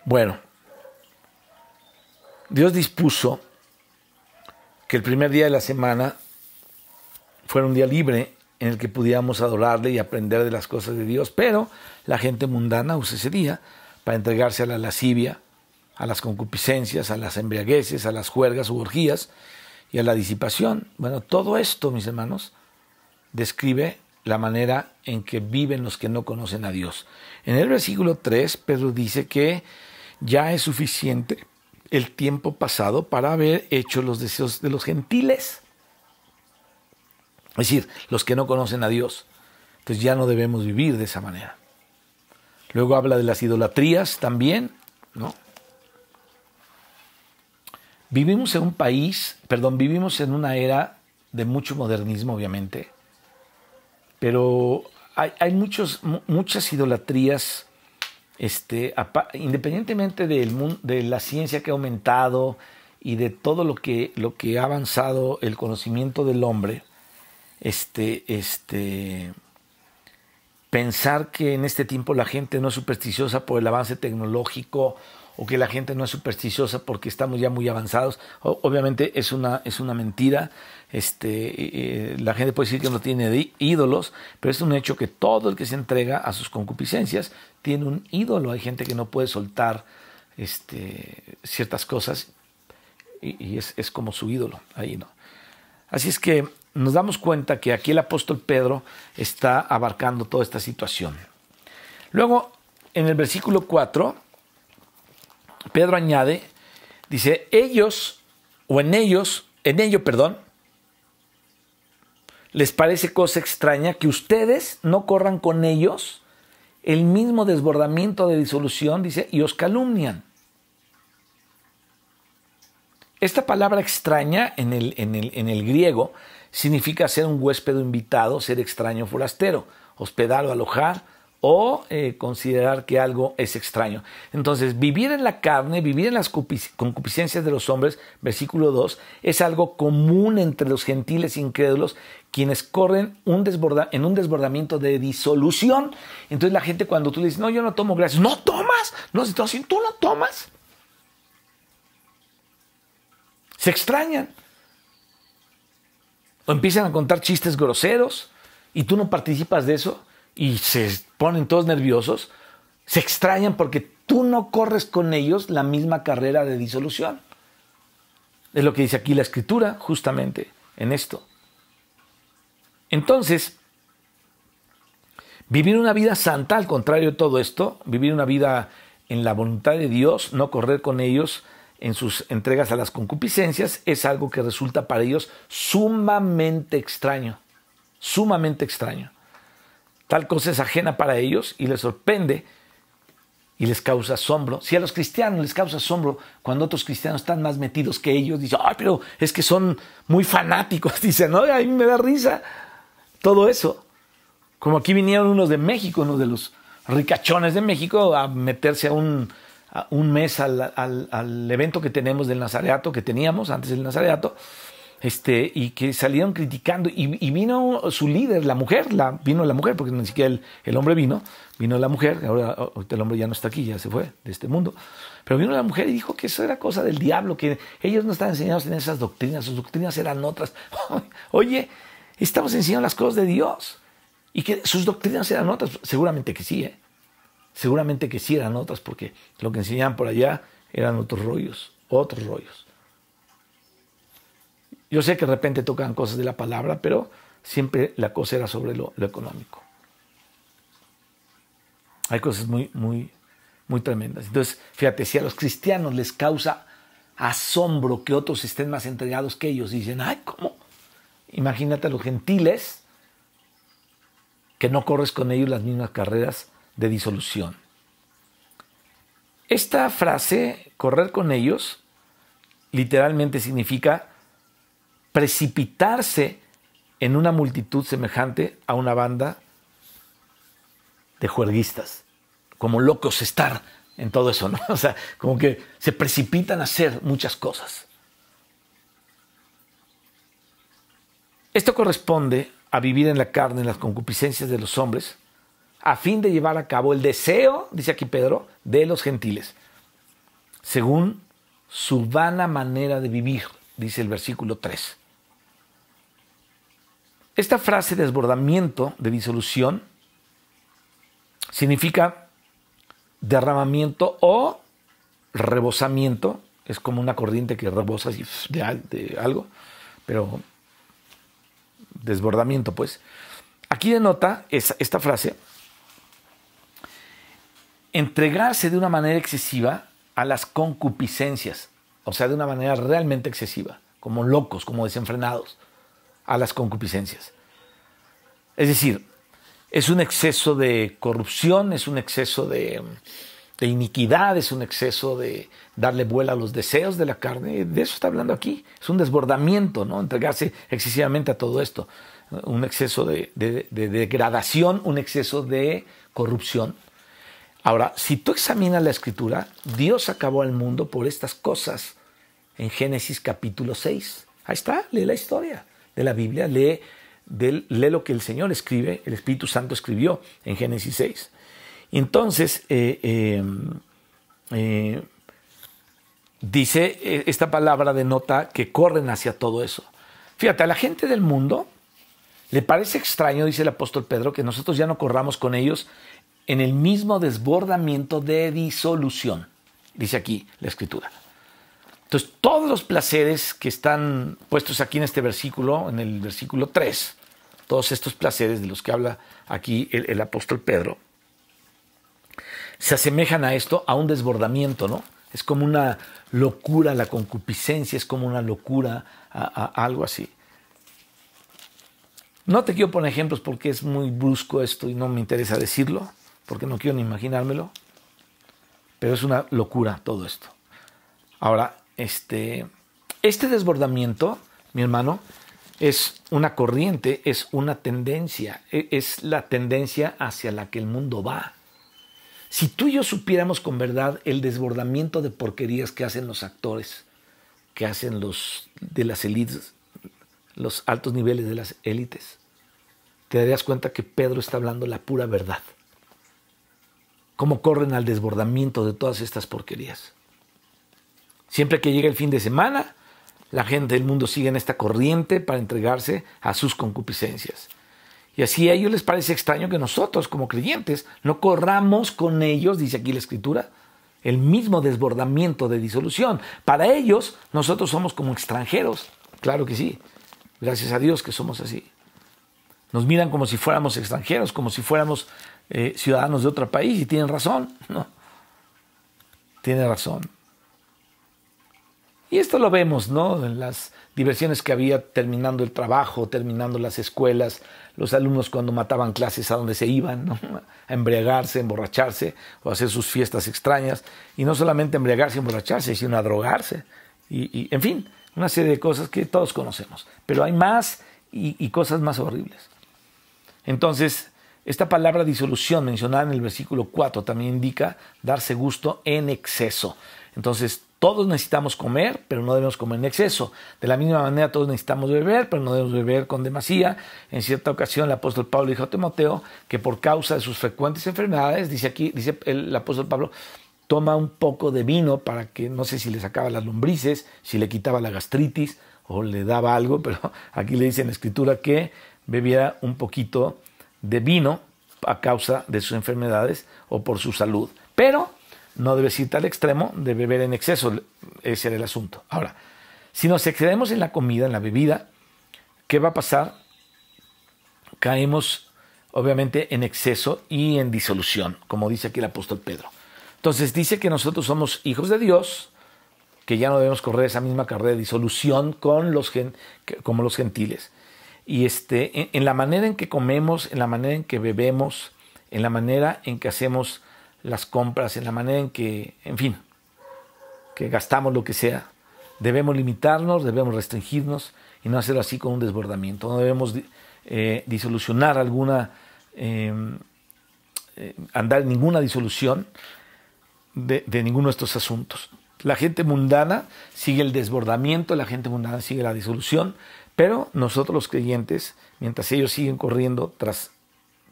Bueno, Dios dispuso que el primer día de la semana fuera un día libre en el que pudiéramos adorarle y aprender de las cosas de Dios, pero la gente mundana usa ese día para entregarse a la lascivia, a las concupiscencias, a las embriagueces, a las juergas u orgías y a la disipación. Bueno, todo esto, mis hermanos, describe la manera en que viven los que no conocen a Dios. En el versículo 3, Pedro dice que ya es suficiente el tiempo pasado para haber hecho los deseos de los gentiles. Es decir, los que no conocen a Dios. Entonces ya no debemos vivir de esa manera. Luego habla de las idolatrías también, ¿no? Vivimos en un país, vivimos en una era de mucho modernismo, obviamente, pero hay muchas idolatrías, independientemente de la ciencia que ha aumentado y de todo lo que ha avanzado el conocimiento del hombre, pensar que en este tiempo la gente no es supersticiosa por el avance tecnológico o que la gente no es supersticiosa porque estamos ya muy avanzados, obviamente es una mentira. La gente puede decir que no tiene ídolos, pero es un hecho que todo el que se entrega a sus concupiscencias tiene un ídolo. Hay gente que no puede soltar ciertas cosas y es como su ídolo, ahí no. Así es que nos damos cuenta que aquí el apóstol Pedro está abarcando toda esta situación. Luego, en el versículo 4, Pedro añade, dice, en ello, les parece cosa extraña que ustedes no corran con ellos el mismo desbordamiento de disolución, dice, y os calumnian. Esta palabra extraña en el griego significa ser un huésped o invitado, ser extraño o forastero, hospedar o alojar o considerar que algo es extraño. Entonces, vivir en la carne, vivir en las concupiscencias de los hombres, versículo 2, es algo común entre los gentiles incrédulos, quienes corren en un desbordamiento de disolución. Entonces la gente cuando tú le dices, no, yo no tomo, gracias, ¿no tomas? No, si tú no tomas. Se extrañan. O empiezan a contar chistes groseros y tú no participas de eso y se ponen todos nerviosos. Se extrañan porque tú no corres con ellos la misma carrera de disolución. Es lo que dice aquí la Escritura, justamente en esto. Entonces, vivir una vida santa, al contrario de todo esto, vivir una vida en la voluntad de Dios, no correr con ellos en sus entregas a las concupiscencias, es algo que resulta para ellos sumamente extraño, sumamente extraño. Tal cosa es ajena para ellos y les sorprende y les causa asombro. Si a los cristianos les causa asombro cuando otros cristianos están más metidos que ellos, dicen, ay, pero es que son muy fanáticos, dicen, no, a mí me da risa todo eso. Como aquí vinieron unos de México, unos de los ricachones de México, a meterse a un mes al evento que tenemos del Nazareato, que teníamos antes del Nazareato, y que salieron criticando, y vino su líder, vino la mujer, porque ni siquiera el hombre vino la mujer, ahora el hombre ya no está aquí, ya se fue de este mundo, pero vino la mujer y dijo que eso era cosa del diablo, que ellos no estaban enseñados en esas doctrinas, sus doctrinas eran otras. Oye, estamos enseñando las cosas de Dios, y que sus doctrinas eran otras, seguramente que sí, seguramente que sí eran otras, porque lo que enseñaban por allá eran otros rollos. Yo sé que de repente tocan cosas de la palabra, pero siempre la cosa era sobre lo económico. Hay cosas muy, muy, muy tremendas. Entonces, fíjate, si a los cristianos les causa asombro que otros estén más entregados que ellos, dicen, ay, ¿cómo? Imagínate a los gentiles que no corres con ellos las mismas carreras de disolución. Esta frase, correr con ellos, literalmente significa precipitarse en una multitud semejante a una banda de juerguistas, como locos estar en todo eso, ¿no? O sea, como que se precipitan a hacer muchas cosas. Esto corresponde a vivir en la carne, en las concupiscencias de los hombres, a fin de llevar a cabo el deseo, dice aquí Pedro, de los gentiles, según su vana manera de vivir, dice el versículo 3. Esta frase desbordamiento de disolución significa derramamiento o rebosamiento, es como una corriente que rebosa así de algo, pero desbordamiento pues. Aquí denota esta frase entregarse de una manera excesiva a las concupiscencias, o sea, de una manera realmente excesiva, como locos, como desenfrenados, a las concupiscencias. Es decir, es un exceso de corrupción, es un exceso de de iniquidad, es un exceso de darle vuelo a los deseos de la carne. De eso está hablando aquí. Es un desbordamiento, ¿no? Entregarse excesivamente a todo esto. Un exceso de degradación, un exceso de corrupción. Ahora, si tú examinas la Escritura, Dios acabó al mundo por estas cosas en Génesis capítulo 6. Ahí está, lee la historia de la Biblia, lee lo que el Señor escribe, el Espíritu Santo escribió en Génesis 6. Entonces, dice, esta palabra denota que corren hacia todo eso. Fíjate, a la gente del mundo le parece extraño, dice el apóstol Pedro, que nosotros ya no corramos con ellos en el mismo desbordamiento de disolución. Dice aquí la Escritura. Entonces, todos los placeres que están puestos aquí en este versículo, en el versículo 3, todos estos placeres de los que habla aquí el apóstol Pedro, se asemejan a esto, a un desbordamiento, ¿no? Es como una locura, la concupiscencia es como una locura, a algo así. No te quiero poner ejemplos porque es muy brusco esto y no me interesa decirlo, porque no quiero ni imaginármelo, pero es una locura todo esto. Ahora, este desbordamiento, mi hermano, es una corriente, es una tendencia, es la tendencia hacia la que el mundo va. Si tú y yo supiéramos con verdad el desbordamiento de porquerías que hacen los actores, que hacen los de las élites, los altos niveles de las élites, te darías cuenta que Pedro está hablando la pura verdad. Cómo corren al desbordamiento de todas estas porquerías. Siempre que llega el fin de semana, la gente del mundo sigue en esta corriente para entregarse a sus concupiscencias. Y así a ellos les parece extraño que nosotros, como creyentes, no corramos con ellos, dice aquí la Escritura, el mismo desbordamiento de disolución. Para ellos, nosotros somos como extranjeros. Claro que sí. Gracias a Dios que somos así. Nos miran como si fuéramos extranjeros, como si fuéramos ciudadanos de otro país, y tienen razón, ¿no? Tienen razón. Y esto lo vemos, ¿no? En las diversiones que había terminando el trabajo, terminando las escuelas, los alumnos cuando mataban clases a donde se iban, ¿no? A embriagarse, emborracharse o a hacer sus fiestas extrañas. Y no solamente embriagarse y emborracharse, sino a drogarse. Y en fin, una serie de cosas que todos conocemos. Pero hay más y cosas más horribles. Entonces, esta palabra disolución mencionada en el versículo 4 también indica darse gusto en exceso. Entonces, todos necesitamos comer, pero no debemos comer en exceso. De la misma manera, todos necesitamos beber, pero no debemos beber con demasía. En cierta ocasión, el apóstol Pablo dijo a Timoteo que por causa de sus frecuentes enfermedades, dice el apóstol Pablo, toma un poco de vino para que, no sé si le sacaba las lombrices, si le quitaba la gastritis o le daba algo, pero aquí le dice en la Escritura que bebiera un poquito de vino a causa de sus enfermedades o por su salud. Pero no debe irte al extremo de beber en exceso, ese era el asunto. Ahora, si nos excedemos en la comida, en la bebida, ¿qué va a pasar? Caemos obviamente en exceso y en disolución, como dice aquí el apóstol Pedro. Entonces dice que nosotros somos hijos de Dios, que ya no debemos correr esa misma carrera de disolución como los gentiles. Y en la manera en que comemos, en la manera en que bebemos, en la manera en que hacemos las compras, en la manera en que, en fin, que gastamos lo que sea, debemos limitarnos, debemos restringirnos y no hacerlo así con un desbordamiento. No debemos disolucionar andar en ninguna disolución de ninguno de estos asuntos. La gente mundana sigue el desbordamiento, la gente mundana sigue la disolución, pero nosotros los creyentes, mientras ellos siguen corriendo tras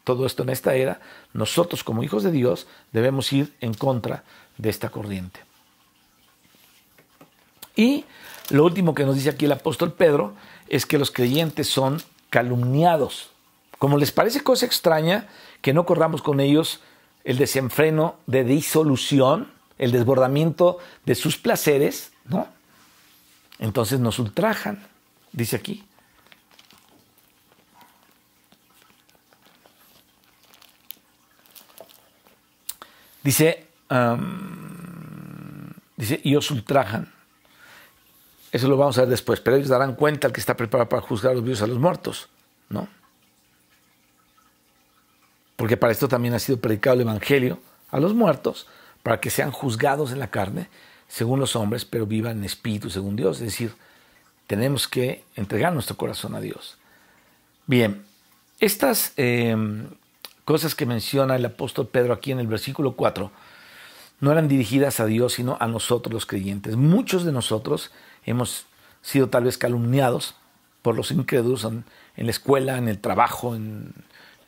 todo esto en esta era, nosotros como hijos de Dios debemos ir en contra de esta corriente. Y lo último que nos dice aquí el apóstol Pedro es que los creyentes son calumniados. Como les parece cosa extraña que no corramos con ellos el desenfreno de disolución, el desbordamiento de sus placeres, ¿no? Entonces nos ultrajan, dice aquí. Dice, y os ultrajan. Eso lo vamos a ver después, pero ellos darán cuenta al que está preparado para juzgar a los vivos y a los muertos, ¿no? Porque para esto también ha sido predicado el Evangelio a los muertos, para que sean juzgados en la carne, según los hombres, pero vivan en espíritu, según Dios. Es decir, tenemos que entregar nuestro corazón a Dios. Bien, estas cosas que menciona el apóstol Pedro aquí en el versículo 4 no eran dirigidas a Dios, sino a nosotros los creyentes. Muchos de nosotros hemos sido tal vez calumniados por los incrédulos en la escuela, en el trabajo, en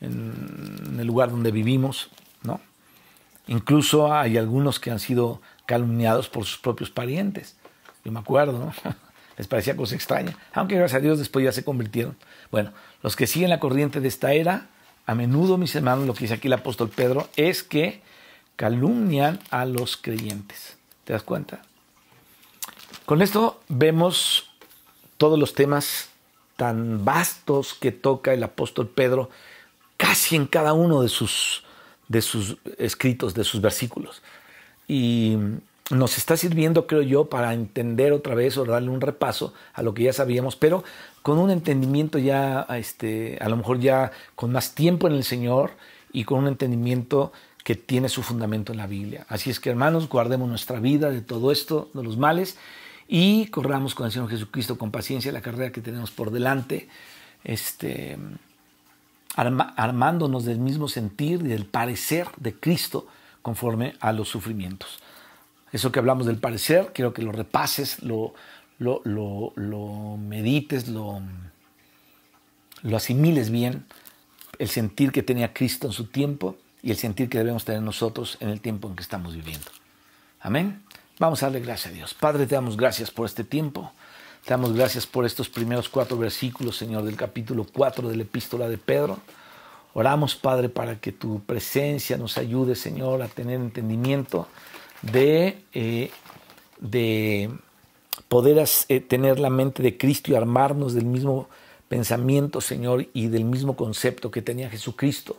el lugar donde vivimos, ¿no? Incluso hay algunos que han sido calumniados por sus propios parientes. Yo me acuerdo, ¿no? Les parecía cosa extraña, aunque gracias a Dios después ya se convirtieron. Bueno, los que siguen la corriente de esta era, a menudo, mis hermanos, lo que dice aquí el apóstol Pedro, es que calumnian a los creyentes. ¿Te das cuenta? Con esto vemos todos los temas tan vastos que toca el apóstol Pedro casi en cada uno de sus escritos, de sus versículos. Y nos está sirviendo, creo yo, para entender otra vez o darle un repaso a lo que ya sabíamos, pero con un entendimiento ya, a lo mejor ya con más tiempo en el Señor y con un entendimiento que tiene su fundamento en la Biblia. Así es que, hermanos, guardemos nuestra vida de todo esto, de los males, y corramos con el Señor Jesucristo con paciencia la carrera que tenemos por delante, armándonos del mismo sentir y del parecer de Cristo conforme a los sufrimientos. Eso que hablamos del parecer, quiero que lo repases, lo medites, lo asimiles bien, el sentir que tenía Cristo en su tiempo y el sentir que debemos tener nosotros en el tiempo en que estamos viviendo. Amén. Vamos a darle gracias a Dios. Padre, te damos gracias por este tiempo. Te damos gracias por estos primeros 4 versículos, Señor, del capítulo 4 de la epístola de Pedro. Oramos, Padre, para que tu presencia nos ayude, Señor, a tener entendimiento de poder tener la mente de Cristo y armarnos del mismo pensamiento, Señor, y del mismo concepto que tenía Jesucristo.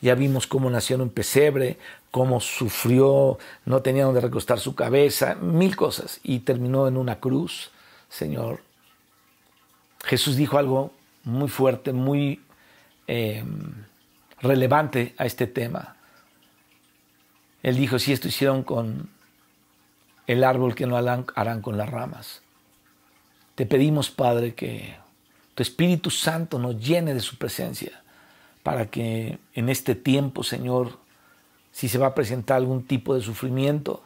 Ya vimos cómo nació en un pesebre, cómo sufrió, no tenía donde recostar su cabeza, 1000 cosas, y terminó en una cruz, Señor. Jesús dijo algo muy fuerte, muy relevante a este tema. Él dijo, si esto hicieron con el árbol, que no harán con las ramas. Te pedimos, Padre, que tu Espíritu Santo nos llene de su presencia, para que en este tiempo, Señor, si se va a presentar algún tipo de sufrimiento,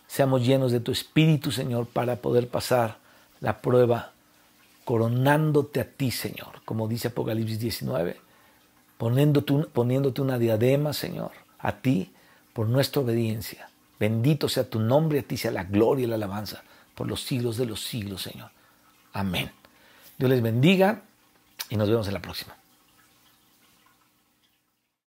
seamos llenos de tu Espíritu, Señor, para poder pasar la prueba coronándote a ti, Señor, como dice Apocalipsis 19, poniéndote una diadema, Señor, a ti por nuestra obediencia. Bendito sea tu nombre, a ti sea la gloria y la alabanza por los siglos de los siglos, Señor. Amén. Dios les bendiga y nos vemos en la próxima.